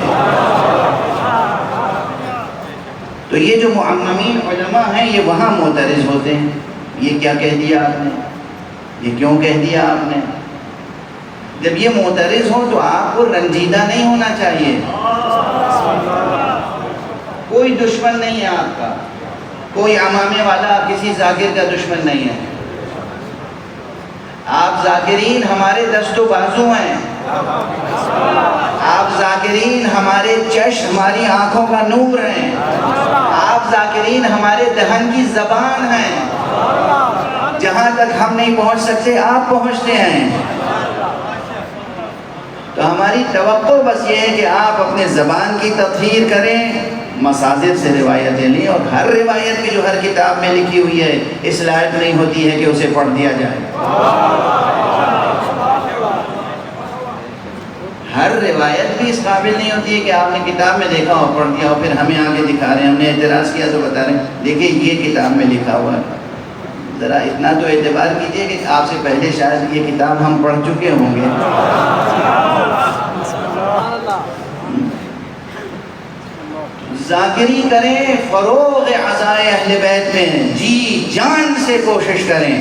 تو یہ جو معممین علماء ہیں یہ وہاں معترض ہوتے ہیں، یہ کیا کہہ دیا آپ نے، یہ کیوں کہہ دیا آپ نے۔ جب یہ معترض ہو تو آپ کو رنجیدہ نہیں ہونا چاہیے، کوئی دشمن نہیں ہے آپ کا، کوئی امامے والا کسی ذاکر کا دشمن نہیں ہے، آپ ذاکرین ہمارے دست و بازو ہیں، آپ ذاکرین ہمارے چشم، ہماری آنکھوں کا نور ہیں، آپ ذاکرین ہمارے دہن کی زبان ہیں، جہاں تک ہم نہیں پہنچ سکتے آپ پہنچتے ہیں۔ تو ہماری توقع بس یہ ہے کہ آپ اپنے زبان کی تطہیر کریں، مصادر سے روایتیں لیں، اور ہر روایت بھی جو ہر کتاب میں لکھی ہوئی ہے اس لائق نہیں ہوتی ہے کہ اسے پڑھ دیا جائے۔ ہر روایت بھی اس قابل نہیں ہوتی ہے کہ آپ نے کتاب میں دیکھا اور پڑھ دیا اور پھر ہمیں آگے دکھا رہے ہیں، ہم نے اعتراض کیا تو بتا رہے ہیں دیکھیں یہ کتاب میں لکھا ہوا ہے۔ ذرا اتنا تو اعتبار کیجئے کہ آپ سے پہلے شاید یہ کتاب ہم پڑھ چکے ہوں گے۔ ذاکری کریں، فروغ عزائے اہل بیت میں جی جان سے کوشش کریں،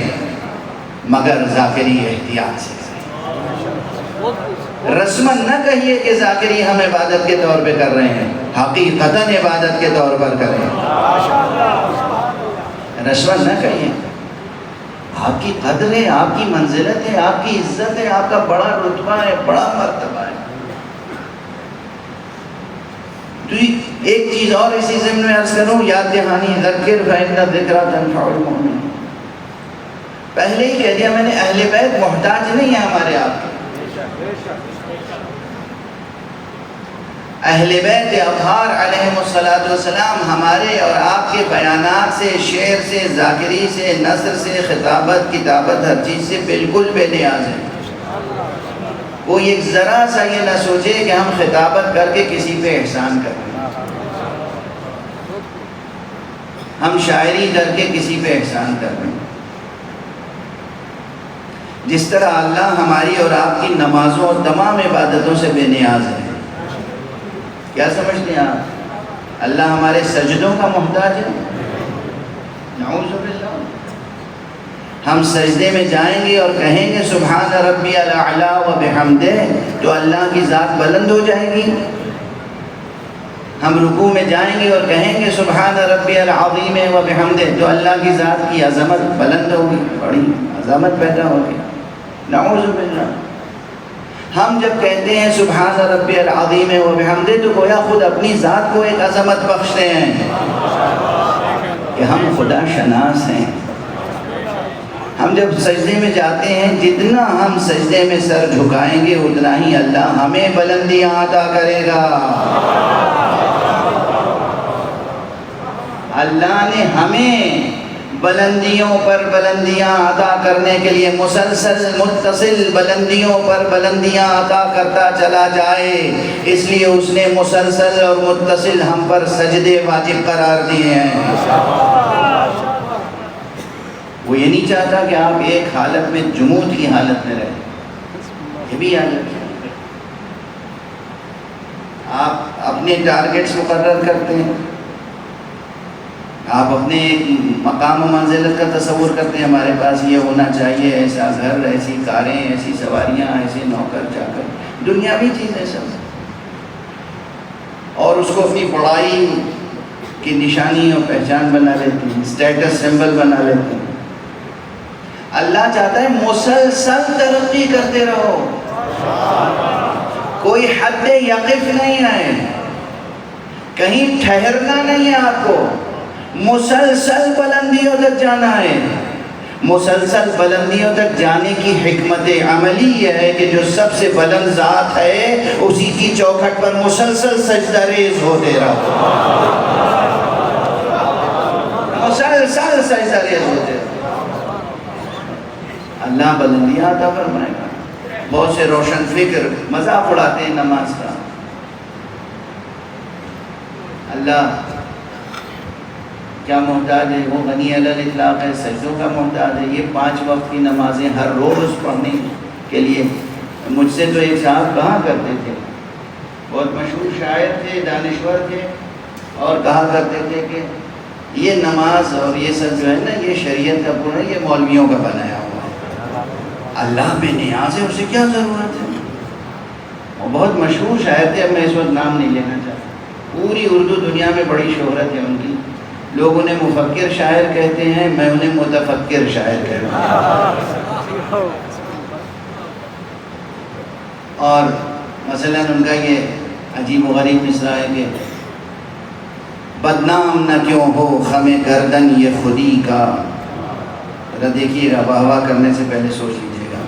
مگر ذاکری احتیاط سے کریں۔ رسماً نہ کہیے کہ ذاکری ہم عبادت کے طور پہ کر رہے ہیں، حقیقتاً عبادت کے طور پر کریں۔ رسماً نہ کہیے، آپ کی قدر ہے، آپ کی منزلت ہے، آپ کی عزت ہے، آپ کا بڑا رتبہ ہے، بڑا مرتبہ ہے۔ تو ایک چیز اور اسی ضمن میں عرض کروں، یاد دہانی، ذکر فإن الذکریٰ تنفع المؤمنین۔ پہلے ہی کہہ دیا میں نے، اہل بیت محتاج نہیں ہے ہمارے آپ کے۔ اہل بیت اطہار علیہم السلام ہمارے اور آپ کے بیانات سے، شعر سے، ذاکری سے، نثر سے، خطابت، کتابت، ہر چیز سے بالکل بے نیاز ہیں۔ کوئی ایک ذرا سا یہ نہ سوچے کہ ہم خطابت کر کے کسی پہ احسان کریں، ہم شاعری کر کے کسی پہ احسان کریں۔ جس طرح اللہ ہماری اور آپ کی نمازوں اور تمام عبادتوں سے بے نیاز ہے۔ کیا سمجھتے ہیں آپ؟ اللہ ہمارے سجدوں کا محتاج ہے؟ نعوذ باللہ۔ ہم سجدے میں جائیں گے اور کہیں گے سبحان ربی الاعلی و بحمدہ، تو اللہ کی ذات بلند ہو جائے گی۔ ہم رکوع میں جائیں گے اور کہیں گے سبحان ربی العظیم و بحمدہ، تو اللہ کی ذات کی عظمت بلند ہوگی، بڑی عظمت پیدا ہوگی۔ نعوذ باللہ۔ ہم جب کہتے ہیں سبحان ربی العظیم و بحمدہ، تو گویا خود اپنی ذات کو ایک عظمت بخشتے ہیں کہ ہم خدا شناس ہیں۔ ہم جب سجدے میں جاتے ہیں، جتنا ہم سجدے میں سر جھکائیں گے اتنا ہی اللہ ہمیں بلندیاں عطا کرے گا۔ اللہ نے ہمیں بلندیوں پر بلندیاں عطا کرنے کے لیے مسلسل متصل بلندیوں پر بلندیاں عطا کرتا چلا جائے، اس لیے اس نے مسلسل اور متصل ہم پر سجدے واجب قرار دیے ہیں۔ وہ یہ نہیں چاہتا کہ آپ ایک حالت میں جمود کی حالت میں رہیں، یہ بھی یاد رکھیں۔ آپ اپنے ٹارگٹس مقرر کرتے ہیں، آپ اپنے مقام و منزلت کا تصور کرتے ہیں، ہمارے پاس یہ ہونا چاہیے، ایسا گھر، ایسی کاریں، ایسی سواریاں، ایسے نوکر چاکر، دنیاوی چیزیں سب، اور اس کو اپنی بڑائی کی نشانی اور پہچان بنا لیتے ہیں، اسٹیٹس سمبل بنا لیتے ہیں۔ اللہ چاہتا ہے مسلسل ترقی کرتے رہو، کوئی حد یقف نہیں ہے، کہیں ٹھہرنا نہیں ہے، آپ کو مسلسل بلندیوں تک جانا ہے۔ مسلسل بلندیوں تک جانے کی حکمت عملی یہ ہے کہ جو سب سے بلند ذات ہے اسی کی چوکھٹ پر مسلسل سجدہ ریز ہوتے رہو، مسلسل سجدہ ریز ہوتے رہو، اللہ بلندیاں عطا فرمائے گا۔ بہت سے روشن فکر مذاق اڑاتے ہیں نماز کا، اللہ کیا محتاج ہے، وہ غنی علی الاطلاق ہے، سجدوں کا محتاج ہے۔ یہ 5 وقت کی نمازیں ہر روز پڑھنے کے لیے مجھ سے تو ایک صاحب کہا کرتے تھے، بہت مشہور شاعر تھے، دانشور تھے، اور کہا کرتے تھے کہ یہ نماز اور یہ سب جو ہے نا، یہ شریعت کا پورا، یہ مولویوں کا بنایا ہوا ہے، اللہ بے نیاز ہے، اسے کیا ضرورت ہے۔ وہ بہت مشہور شاعر تھے، اب میں اس وقت نام نہیں لینا چاہتا، پوری اردو دنیا میں بڑی شہرت ہے ان کی، لوگ انہیں مفکر شاعر کہتے ہیں، میں انہیں متفکر شاعر کہتا ہوں۔ اور مثلاً ان کا یہ عجیب و غریب مصرع ہے کہ بدنام نہ کیوں ہو خم گردن یہ خودی کا. ذرا دیکھیے گا، واہ واہ کرنے سے پہلے سوچ لیجیے گا.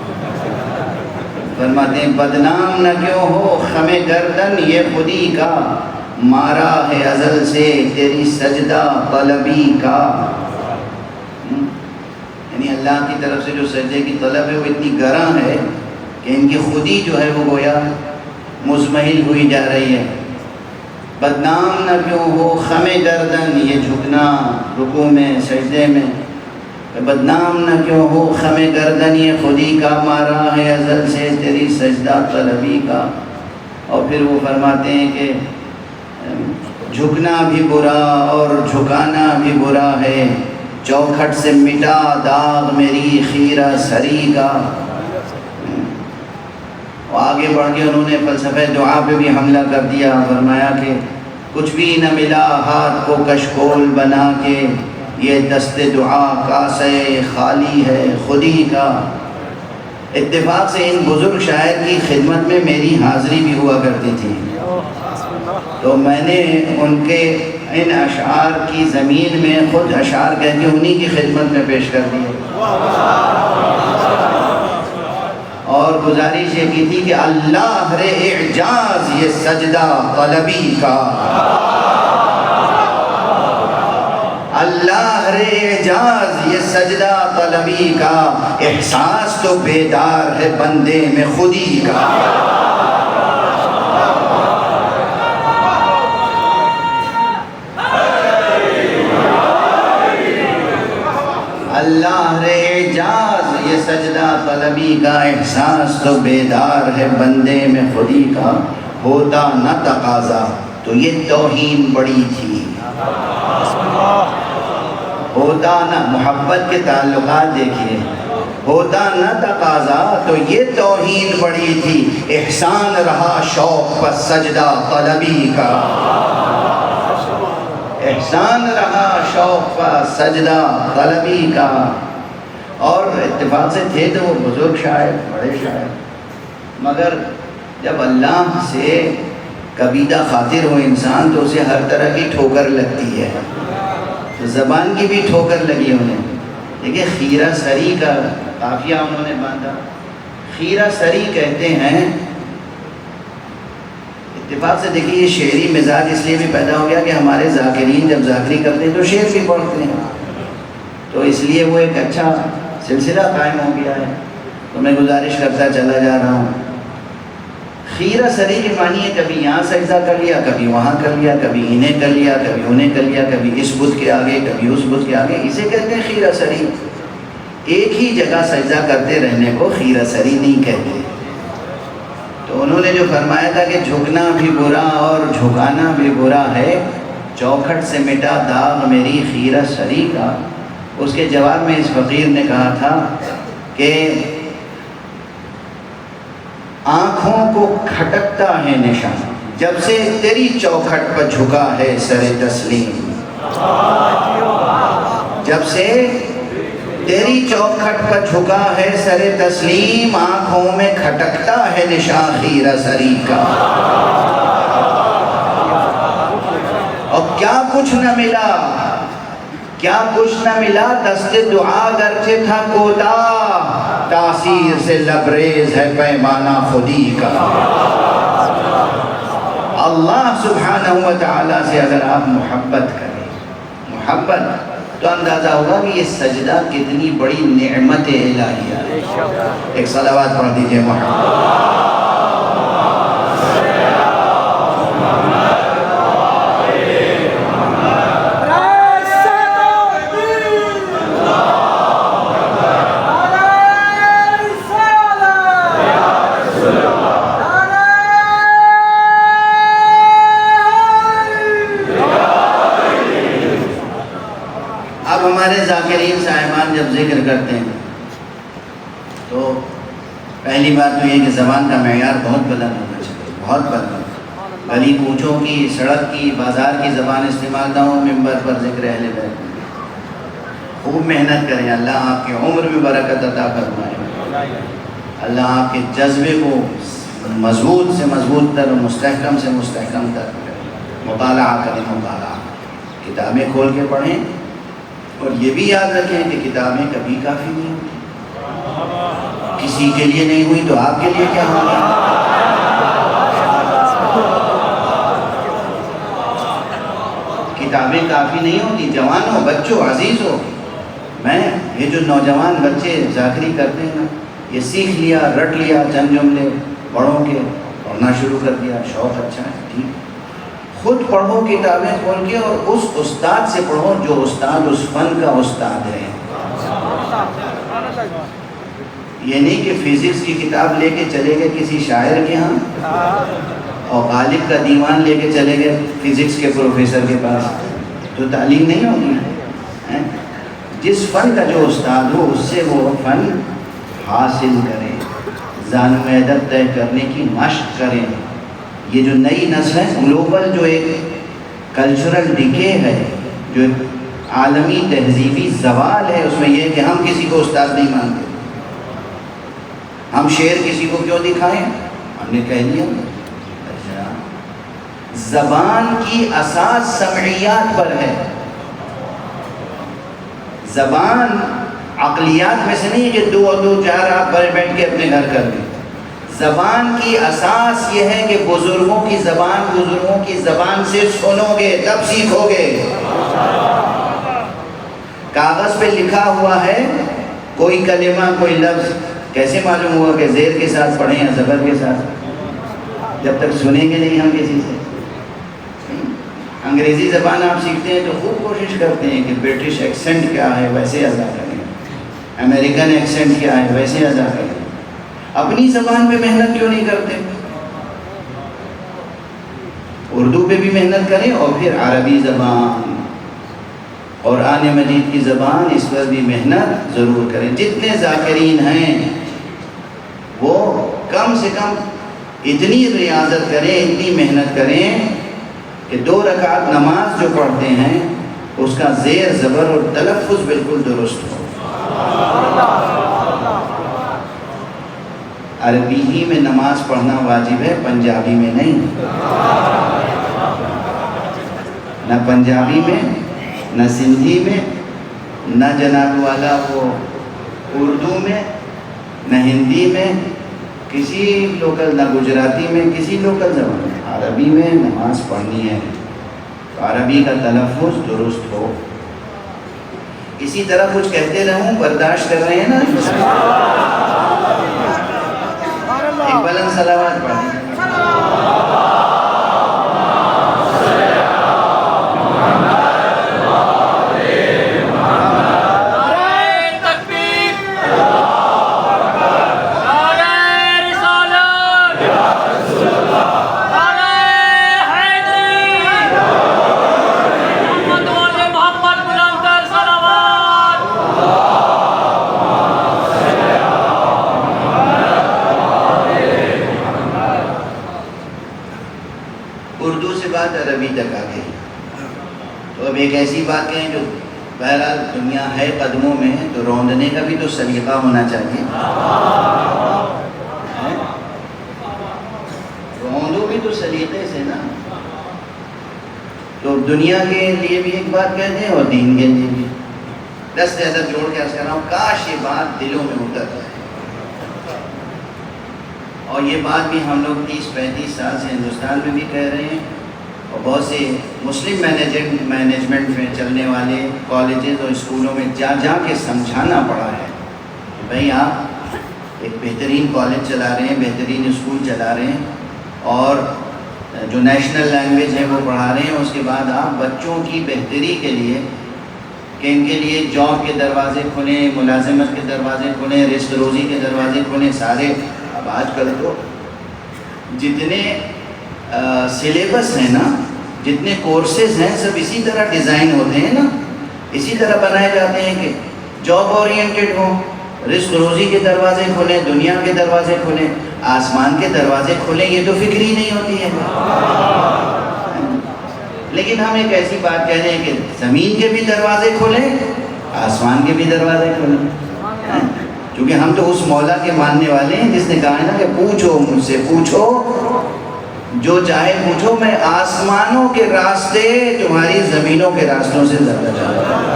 فرماتے ہیں بدنام نہ کیوں ہو خم گردن یہ خودی کا، مارا ہے ازل سے تیری سجدہ طلبی کا. یعنی اللہ کی طرف سے جو سجدے کی طلب ہے وہ اتنی گراں ہے کہ ان کی خودی جو ہے وہ گویا مزمحل ہوئی جا رہی ہے. بدنام نہ کیوں ہو خم گردن، یہ جھکنا رکوع میں سجدے میں، بدنام نہ کیوں ہو خم گردن یہ خودی کا، مارا ہے ازل سے تیری سجدہ طلبی کا. اور پھر وہ فرماتے ہیں کہ جھکنا بھی برا اور جھکانا بھی برا ہے، چوکھٹ سے مٹا داغ میری خیرہ سری کا. آگے بڑھ کے انہوں نے فلسفہ دعا پہ بھی حملہ کر دیا. فرمایا کہ کچھ بھی نہ ملا ہاتھ کو کشکول بنا کے، یہ دست دعا کاسے خالی ہے خودی کا. اتفاق سے ان بزرگ شاعر کی خدمت میں میری حاضری بھی ہوا کرتی تھی، تو میں نے ان کے ان اشعار کی زمین میں خود اشعار کہہ کے انہی کی خدمت میں پیش کر دیے. اور گزارش یہ کی تھی کہ اللہ رے اعجاز یہ سجدہ طلبی کا، اللہ رے اعجاز یہ سجدہ طلبی کا، احساس تو بیدار ہے بندے میں خودی کا. اللہ رے اعجاز یہ سجدہ طلبی کا، احساس تو بیدار ہے بندے میں خودی کا. ہوتا نہ تقاضا تو یہ توہین بڑی تھی، ہوتا نہ، محبت کے تعلقات دیکھیے، ہوتا نہ تقاضا تو یہ توہین بڑی تھی، احسان رہا شوق پر سجدہ طلبی کا، احسان رہا شوق پر سجدہ طلبی کا. اور اتفاق سے تھے تو وہ بزرگ شاعر، بڑے شاعر، مگر جب اللہ سے کبیدہ خاطر ہو انسان تو اسے ہر طرح کی ٹھوکر لگتی ہے. تو زبان کی بھی ٹھوکر لگی انہیں. دیکھیں خیرہ سری کا قافیہ انہوں نے باندھا. خیرہ سری کہتے ہیں، اتفاق سے دیکھیے یہ شعری مزاج اس لیے بھی پیدا ہو گیا کہ ہمارے ذاکرین جب ذاکری کرتے ہیں تو شعر بھی پڑھتے ہیں، تو اس لیے وہ ایک اچھا سلسلہ قائم ہو گیا ہے. تو میں گزارش کرتا چلا جا رہا ہوں. خیرہ سری کے معنی ہے کبھی یہاں سجدہ کر لیا، کبھی وہاں کر لیا، کبھی انہیں کر لیا، کبھی انہیں کر لیا، کبھی اس بت کے آگے، کبھی اس بت کے آگے. اسے کہتے ہیں خیرہ سری. ایک ہی جگہ سجدہ کرتے رہنے کو خیرہ سری نہیں کہتے. تو انہوں نے جو فرمایا تھا کہ جھکنا بھی برا اور جھکانا بھی برا ہے، چوکھٹ سے مٹا داغ میری خیرہ سری کا، اس کے جواب میں اس فقیر نے کہا تھا کہ آنکھوں کو کھٹکتا ہے نشان جب سے تیری چوکھٹ پر جھکا ہے سر تسلیم، جب سے تیری چوکھٹ پر جھکا ہے سر تسلیم، آنکھوں میں کھٹکتا ہے نشان خیرہ سری کا. اور کیا کچھ نہ ملا، کیا کچھ نہ ملا، دست دعا گرچہ تھا کوتاہ، تاثیر سے لبریز ہے پیمانہ خودی کا. اللہ سبحانہ و تعالیٰ سے اگر آپ محبت کریں، محبت، تو اندازہ ہوگا کہ یہ سجدہ کتنی بڑی نعمت الہیہ ہے. ایک صلوات پڑھ دیجئے محمد. ہمارے ذاکرین صاحبان جب ذکر کرتے ہیں تو پہلی بات تو یہ کہ زبان کا معیار بہت بلند ہونا چاہیے، بہت بلند. گلی کوچوں کی، سڑک کی، بازار کی زبان استعمال نہ ہو. ممبر پر ذکر اہل بیت خوب محنت کریں. اللہ آپ کی عمر میں برکت عطا فرمائے. اللہ آپ کے جذبے کو مضبوط سے مضبوط تر، مستحکم سے مستحکم تر مطالعہ کریں، مطالعہ کتابیں کھول کے پڑھیں، اور یہ بھی یاد رکھیں کہ کتابیں کبھی کافی نہیں ہوتی، کسی کے لیے نہیں ہوئی تو آپ کے لیے کیا ہوگا؟ کتابیں کافی نہیں ہوتی. جوانوں، بچوں، عزیزوں، میں یہ جو نوجوان بچے ذاکری کرتے ہیں نا، یہ سیکھ لیا، رٹ لیا چند جملے بڑوں کے، پڑھنا شروع کر دیا، شوق اچھا ہے، ٹھیک، خود پڑھو کتابیں کھول کے، اور اس استاد سے پڑھو جو استاد اس فن کا استاد ہے. یہ نہیں کہ فزکس کی کتاب لے کے چلے گئے کسی شاعر کے ہاں اور غالب کا دیوان لے کے چلے گئے فزکس کے پروفیسر کے پاس، تو تعلیم نہیں ہوگی. جس فن کا جو استاد ہو اس سے وہ فن حاصل کریں، زانو ادب طے کرنے کی مشق کریں. یہ جو نئی نسل ہے، گلوبل جو ایک کلچرل ڈکے ہے، جو ایک عالمی تہذیبی زوال ہے، اس میں یہ ہے کہ ہم کسی کو استاد نہیں مانتے. ہم شعر کسی کو کیوں دکھائیں؟ ہم نے کہہ دیا. زبان کی اساس سمعیات پر ہے. زبان عقلیات میں سے نہیں کہ دو اور دو چار آپ پر بیٹھ کے اپنے گھر کر دیں. زبان کی اساس یہ ہے کہ بزرگوں کی زبان سے سنو گے تب سیکھو گے. کاغذ پہ لکھا ہوا ہے کوئی کلمہ، کوئی لفظ، کیسے معلوم ہوا کہ زیر کے ساتھ پڑھیں یا زبر کے ساتھ؟ جب تک سنیں گے نہیں ہم کسی سے. انگریزی زبان آپ سیکھتے ہیں تو خوب کوشش کرتے ہیں کہ برٹش ایکسنٹ کیا ہے ویسے ادا کریں، امریکن ایکسنٹ کیا ہے ویسے ادا کریں. اپنی زبان پہ محنت کیوں نہیں کرتے؟ اردو پہ بھی محنت کریں، اور پھر عربی زبان، قرآن مجید کی زبان، اس پر بھی محنت ضرور کریں. جتنے ذاکرین ہیں وہ کم سے کم اتنی ریاضت کریں، اتنی محنت کریں کہ 2 رکعت نماز جو پڑھتے ہیں اس کا زیر زبر اور تلفظ بالکل درست ہو. عربی ہی میں نماز پڑھنا واجب ہے، پنجابی میں نہیں. نہ پنجابی میں، نہ سندھی میں، نہ جناب والا وہ اردو میں، نہ ہندی میں، کسی لوکل، نہ گجراتی میں، کسی لوکل زبان میں. عربی میں نماز پڑھنی ہے تو عربی کا تلفظ درست ہو. اسی طرح کچھ کہتے رہوں، برداشت کر رہے ہیں نا؟ ایک بلند صلوات پڑھیں. اردو سے بات عربی تک آ گئی، تو اب ایک ایسی بات کہیں جو بہرحال دنیا ہے قدموں میں، تو روندنے کا بھی تو سلیقہ ہونا چاہیے. روندو بھی تو سلیقے سے نا. تو دنیا کے لیے بھی ایک بات کہہ دیں اور دین کے لیے بھی. 10 عزت جوڑ کے عرض کر رہا ہوں، کاش یہ بات دلوں میں اتر جائے. اور یہ بات بھی ہم لوگ 30-35 سال سے ہندوستان میں بھی کہہ رہے ہیں، اور بہت سے مسلم مینجمنٹ میں چلنے والے کالجز اور اسکولوں میں جا جا کے سمجھانا پڑا ہے کہ بھائی آپ ایک بہترین کالج چلا رہے ہیں، بہترین اسکول چلا رہے ہیں، اور جو نیشنل لینگویج ہے وہ پڑھا رہے ہیں. اس کے بعد آپ بچوں کی بہتری کے لیے کہ ان کے لیے جاب کے دروازے کھلیں، ملازمت کے دروازے کھلیں، رزق روزی کے دروازے کھلیں. سارے اب آج کل تو جتنے سلیبس ہیں نا، جتنے کورسز ہیں، سب اسی طرح ڈیزائن ہوتے ہیں نا، اسی طرح بنائے جاتے ہیں کہ جاب اورینٹڈ ہوں، رزق روزی کے دروازے کھلیں، دنیا کے دروازے کھلیں، آسمان کے دروازے کھلیں. یہ تو فکر ہی نہیں ہوتی ہے. لیکن ہم ایک ایسی بات کہہ رہے ہیں کہ زمین کے بھی دروازے کھلیں، آسمان کے بھی دروازے کھلیں. کیونکہ ہم تو اس مولا کے ماننے والے ہیں جس نے کہا ہے نا کہ پوچھو مجھ سے، پوچھو جو چاہے پوچھو، میں آسمانوں کے راستے تمہاری زمینوں کے راستوں سے زیادہ جانتا ہوں۔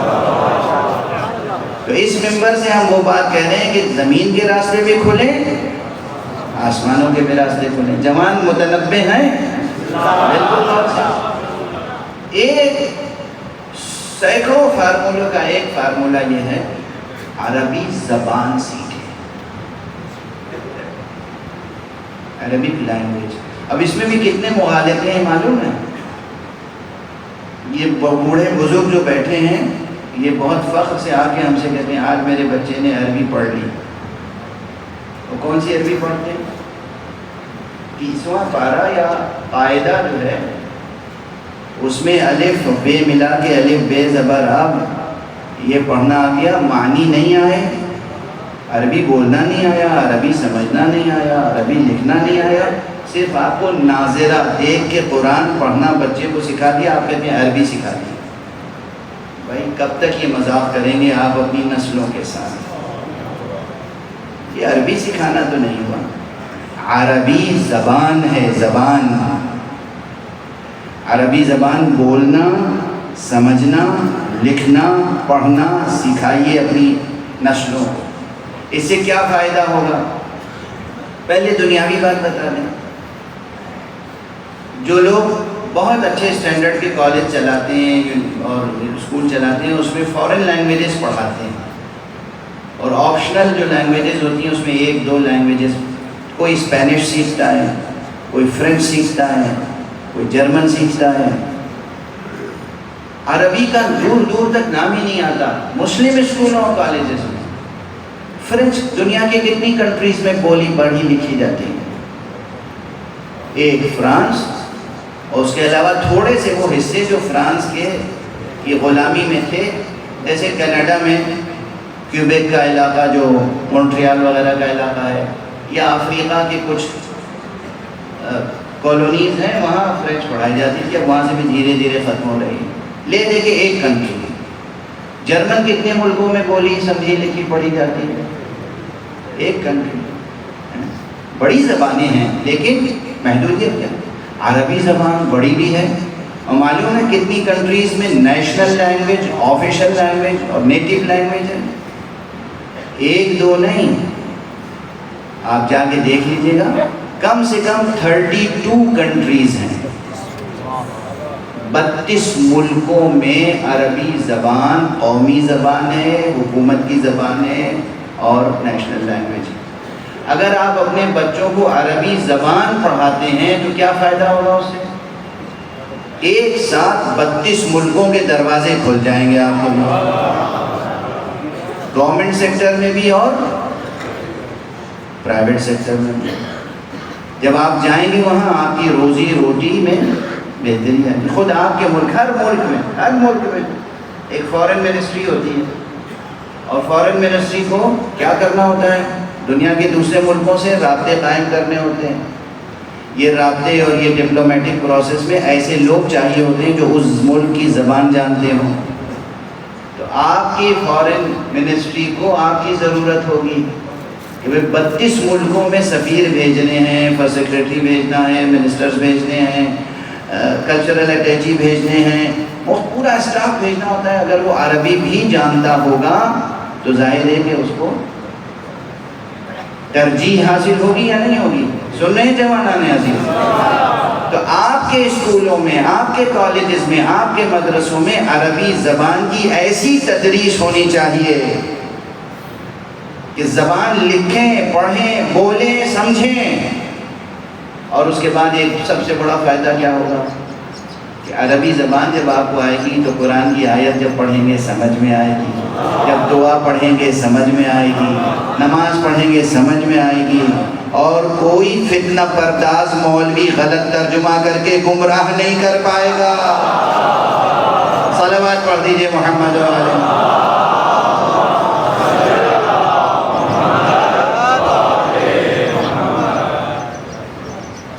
تو اس منبر سے ہم وہ بات کہہ رہے ہیں کہ زمین کے راستے بھی کھلیں، آسمانوں کے بھی راستے کھلیں۔ جوان متنبع ہیں؟ بالکل۔ ایک سینکڑوں فارمولوں کا ایک فارمولہ یہ ہے، عربی زبان سیکھیں، عربک لینگویج۔ اب اس میں بھی کتنے مغالطے ہیں معلوم ہے؟ یہ بوڑھے بزرگ جو بیٹھے ہیں یہ بہت فخر سے آ کے ہم سے کہتے ہیں آج میرے بچے نے عربی پڑھ لی۔ وہ کون سی عربی پڑھتے ہیں؟ 30واں پارہ یا قاعدہ جو ہے اس میں الف بے ملا کے الف بے زبر اب یہ پڑھنا آ گیا، معنی نہیں آئے، عربی بولنا نہیں آیا، عربی سمجھنا نہیں آیا، عربی لکھنا نہیں آیا، صرف آپ کو ناظرہ دیکھ کے قرآن پڑھنا بچے کو سکھا دیا، آپ کہتے ہیں عربی سکھا دی۔ بھائی کب تک یہ مذاق کریں گے آپ اپنی نسلوں کے ساتھ؟ یہ عربی سکھانا تو نہیں ہوا، عربی زبان ہے، زبان، عربی زبان بولنا، سمجھنا، لکھنا، پڑھنا سکھائیے اپنی نسلوں کو۔ اس سے کیا فائدہ ہوگا؟ پہلے دنیاوی بات بتا دیں، جو لوگ بہت اچھے اسٹینڈرڈ کے کالج چلاتے ہیں اور اسکول چلاتے ہیں اس میں فارن لینگویجز پڑھاتے ہیں، اور آپشنل جو لینگویجز ہوتی ہیں اس میں 1-2 لینگویجز، کوئی اسپینش سیکھتا ہے، کوئی فرینچ سیکھتا ہے، کوئی جرمن سیکھتا ہے۔ عربی کا دور دور تک نام ہی نہیں آتا مسلم اسکولوں اور کالجز میں۔ فرینچ دنیا کے کتنی کنٹریز میں بولی پڑھی لکھی جاتی ہے؟ ایک فرانس، اور اس کے علاوہ تھوڑے سے وہ حصے جو فرانس کے کی غلامی میں تھے، جیسے کینیڈا میں کیوبیک کا علاقہ جو مونٹریال وغیرہ کا علاقہ ہے، یا افریقہ کے کچھ کالونیز ہیں وہاں فرینچ پڑھائی جاتی تھی، اب وہاں سے بھی دھیرے دھیرے ختم ہو رہی ہے۔ لے دے کے ایک کنٹری جرمن کتنے ملکوں میں بولی سمجھی لکھی پڑھی جاتی ہے؟ ایک کنٹری۔ بڑی زبانیں ہیں لیکن محدودیت کیا؟ عربی زبان بڑی بھی ہے، اور معلوم ہے کتنی کنٹریز میں نیشنل لینگویج، آفیشل لینگویج اور نیٹو لینگویج ہے؟ 1-2 نہیں، آپ جا کے دیکھ لیجیے گا، کم سے کم 32 کنٹریز ہیں، 32 ملکوں میں عربی زبان قومی زبان ہے، حکومت کی زبان ہے اور نیشنل لینگویج ہے۔ اگر آپ اپنے بچوں کو عربی زبان پڑھاتے ہیں تو کیا فائدہ ہوگا اس سے؟ ایک ساتھ 32 ملکوں کے دروازے کھل جائیں گے آپ کے لیے، گورنمنٹ سیکٹر میں بھی اور پرائیویٹ سیکٹر میں بھی۔ جب آپ جائیں گے وہاں آپ کی روزی روٹی میں بہتری ہے۔ خود آپ کے ملک، ہر ملک میں ایک فارن منسٹری ہوتی ہے، اور فارن منسٹری کو کیا کرنا ہوتا ہے؟ دنیا کے دوسرے ملکوں سے رابطے قائم کرنے ہوتے ہیں۔ یہ رابطے اور یہ ڈپلومیٹک پروسیس میں ایسے لوگ چاہیے ہوتے ہیں جو اس ملک کی زبان جانتے ہوں۔ تو آپ کی فارن منسٹری کو آپ کی ضرورت ہوگی کہ 32 ملکوں میں سفیر بھیجنے ہیں، فرسٹ سیکریٹری بھیجنا ہے، منسٹرز بھیجنے ہیں، کلچرل اٹیچی بھیجنے ہیں، وہ پورا اسٹاف بھیجنا ہوتا ہے۔ اگر وہ عربی بھی جانتا ہوگا تو ظاہر ہے کہ اس کو ترجیح حاصل ہوگی یا نہیں ہوگی؟ سن رہے ہیں جوانان عزیز؟ تو آپ کے اسکولوں میں، آپ کے کالجز میں، آپ کے مدرسوں میں عربی زبان کی ایسی تدریس ہونی چاہیے کہ زبان لکھیں، پڑھیں، بولیں، سمجھیں۔ اور اس کے بعد ایک سب سے بڑا فائدہ کیا ہوگا کہ عربی زبان جب آپ کو آئے گی تو قرآن کی آیت جب پڑھیں گے سمجھ میں آئے گی، جب دعا پڑھیں گے سمجھ میں آئے گی، نماز پڑھیں گے سمجھ میں آئے گی، اور کوئی فتنہ پرداز مولوی غلط ترجمہ کر کے گمراہ نہیں کر پائے گا۔ صلوات پڑھ دیجئے محمد و علیہ۔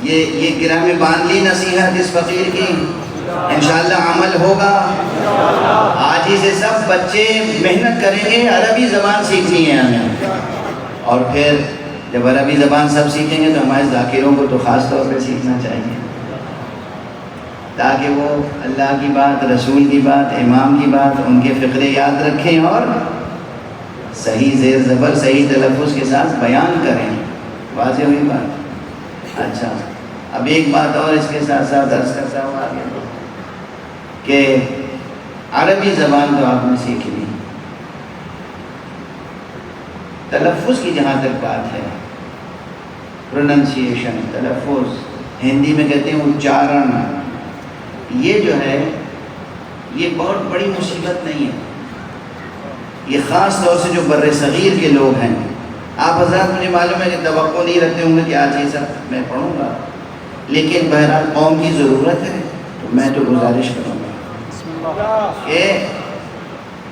یہ گرہ میں باندھ لی نصیحت اس فقیر کی، انشاءاللہ عمل ہوگا۔ آج ہی سے سب بچے محنت کریں گے، عربی زبان سیکھنی ہے ہمیں۔ اور پھر جب عربی زبان سب سیکھیں گے تو ہمارے ذاکروں کو تو خاص طور پہ سیکھنا چاہیے، تاکہ وہ اللہ کی بات، رسول کی بات، امام کی بات، ان کے فقرے یاد رکھیں اور صحیح زیر زبر، صحیح تلفظ کے ساتھ بیان کریں۔ واضح ہوئی بات؟ اچھا، اب ایک بات اور اس کے ساتھ ساتھ عرض کرتا ہوں آگے کہ عربی زبان تو آپ نے سیکھ لی، تلفظ کی جہاں تک بات ہے، پروننسیشن، تلفظ، ہندی میں کہتے ہیں اچارن، یہ جو ہے یہ بہت بڑی مصیبت نہیں ہے۔ یہ خاص طور سے جو بر صغیر کے لوگ ہیں، آپ حضرات مجھے معلوم ہے کہ توقع نہیں رکھتے ہوں گے کہ آج یہ سب میں پڑھوں گا، لیکن بہرحال قوم کی ضرورت ہے تو میں تو گزارش کروں گا کہ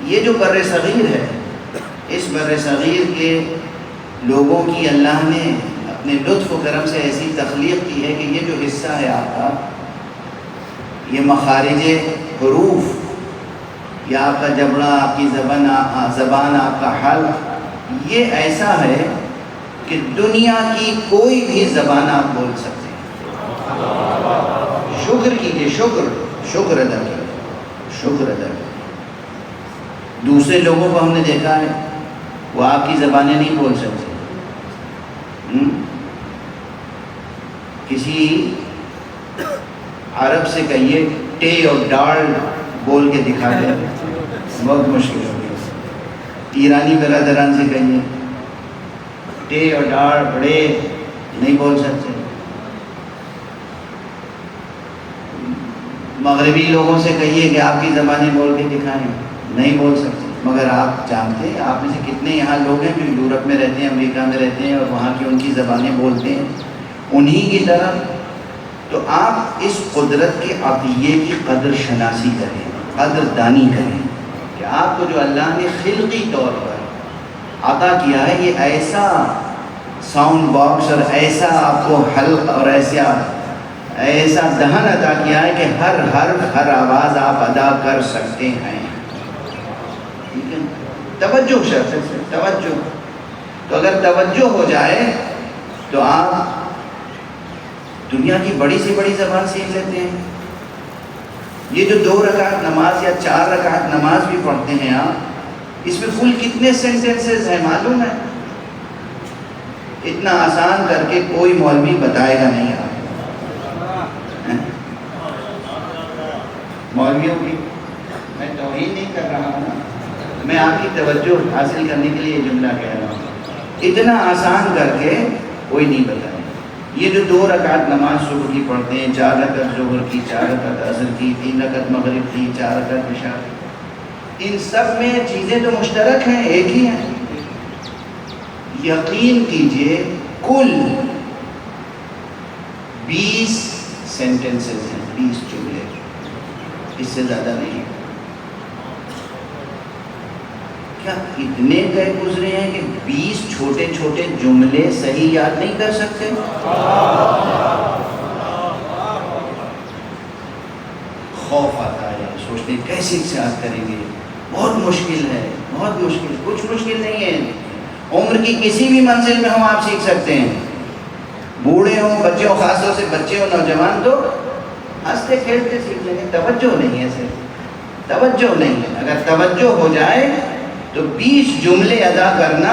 یہ جو بر صغیر ہے، اس بر صغیر کے لوگوں کی اللہ نے اپنے لطف و کرم سے ایسی تخلیق کی ہے کہ یہ جو حصہ ہے آپ کا، یہ مخارج حروف، یا آپ کا جبڑا، آپ کی زبان، آپ کا حلق، یہ ایسا ہے کہ دنیا کی کوئی بھی زبان آپ بول سکتے ہیں۔ شکر کیجئے، شکر ادا کیجئے، شکر ادا کیجئے۔ دوسرے لوگوں کو ہم نے دیکھا ہے وہ آپ کی زبانیں نہیں بول سکتے، کسی عرب سے کہیے ٹے اور ڈال بول کے دکھا دیں، بہت مشکل ہو گیا۔ ایرانی برادران سے کہیے ٹے اور ڈال بڑے نہیں بول سکتے، مغربی لوگوں سے کہیے کہ آپ کی زبانیں بول کے دکھائیں، نہیں بول سکتے۔ مگر آپ جانتے ہیں، آپ میں سے کتنے یہاں لوگ ہیں جو یورپ میں رہتے ہیں، امریکہ میں رہتے ہیں اور وہاں کی ان کی زبانیں بولتے ہیں انہی کی طرح۔ تو آپ اس قدرت کے عطیے کی قدر شناسی کریں، قدر دانی کریں کہ آپ کو جو اللہ نے خلقی طور پر عطا کیا ہے، یہ ایسا ساؤنڈ باکس اور ایسا آپ کو حلق اور ایسا دہن عطا کیا ہے کہ ہر حرف، ہر آواز آپ ادا کر سکتے ہیں۔ ٹھیک ہے، توجہ شرط ہے، توجہ۔ تو اگر توجہ ہو جائے تو آپ دنیا کی بڑی سے بڑی زبان سیکھ لیتے ہیں۔ یہ جو 2 رکعت نماز یا 4 رکعت نماز بھی پڑھتے ہیں آپ، اس میں کل کتنے سینٹنسز ہیں معلوم ہے؟ اتنا آسان کر کے کوئی مولوی بتائے گا نہیں آپ۔ مولویوں کی میں توہین نہیں کر رہا ہوں، میں آپ کی توجہ حاصل کرنے کے لیے یہ جملہ کہہ رہا ہوں، اتنا آسان کر کے کوئی نہیں بتائے۔ یہ جو 2 رکعت نماز صبح کی پڑھتے ہیں، 4 رکعت ظہر کی، 4 رکعت عصر کی، 3 رکعت مغرب کی، 4 رکعت عشاء کی، ان سب میں چیزیں تو مشترک ہیں، ایک ہی ہیں۔ یقین کیجئے کل 20 سینٹنسز ہیں، 20 جملے، اس سے زیادہ نہیں۔ کیا اتنے گئے گزرے ہیں کہ 20 چھوٹے چھوٹے جملے صحیح یاد نہیں کر سکتے؟ خوف آتا ہے، سوچتے کیسے یاد کریں گے، بہت مشکل ہے، بہت مشکل۔ کچھ مشکل نہیں ہے، عمر کی کسی بھی منزل میں ہوں آپ سیکھ سکتے ہیں، بوڑھے ہوں، بچے ہوں، خاص طور سے بچے ہوں، نوجوان تو ہنستے کھیلتے سیکھ لیں گے۔ توجہ نہیں ہے، صرف توجہ نہیں ہے۔ اگر توجہ ہو جائے تو 20 جملے ادا کرنا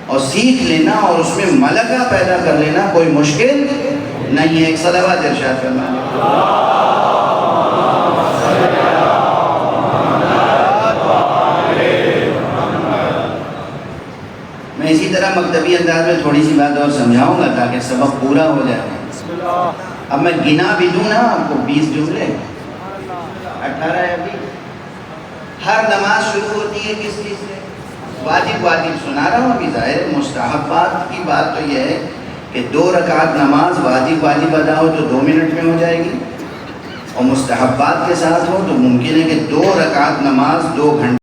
اور سیکھ لینا اور اس میں ملکہ پیدا کر لینا کوئی مشکل نہیں ہے۔ ایک صلوات ارشاد فرمائیں۔ میں اسی طرح مکتبی انداز میں تھوڑی سی بات اور سمجھاؤں گا تاکہ سبق پورا ہو جائے۔ اب میں گنا بھی دوں نا آپ کو 20 جملے، 18 ہے ابھی۔ ہر نماز شروع ہوتی ہے کس چیز سے؟ واجب سنا رہا ہوں ابھی، ظاہر مستحبات کی بات تو یہ ہے کہ 2 رکعت نماز واجب ادا ہو تو 2 منٹ میں ہو جائے گی، اور مستحبات کے ساتھ ہو تو ممکن ہے کہ 2 رکعت نماز 2 گھنٹے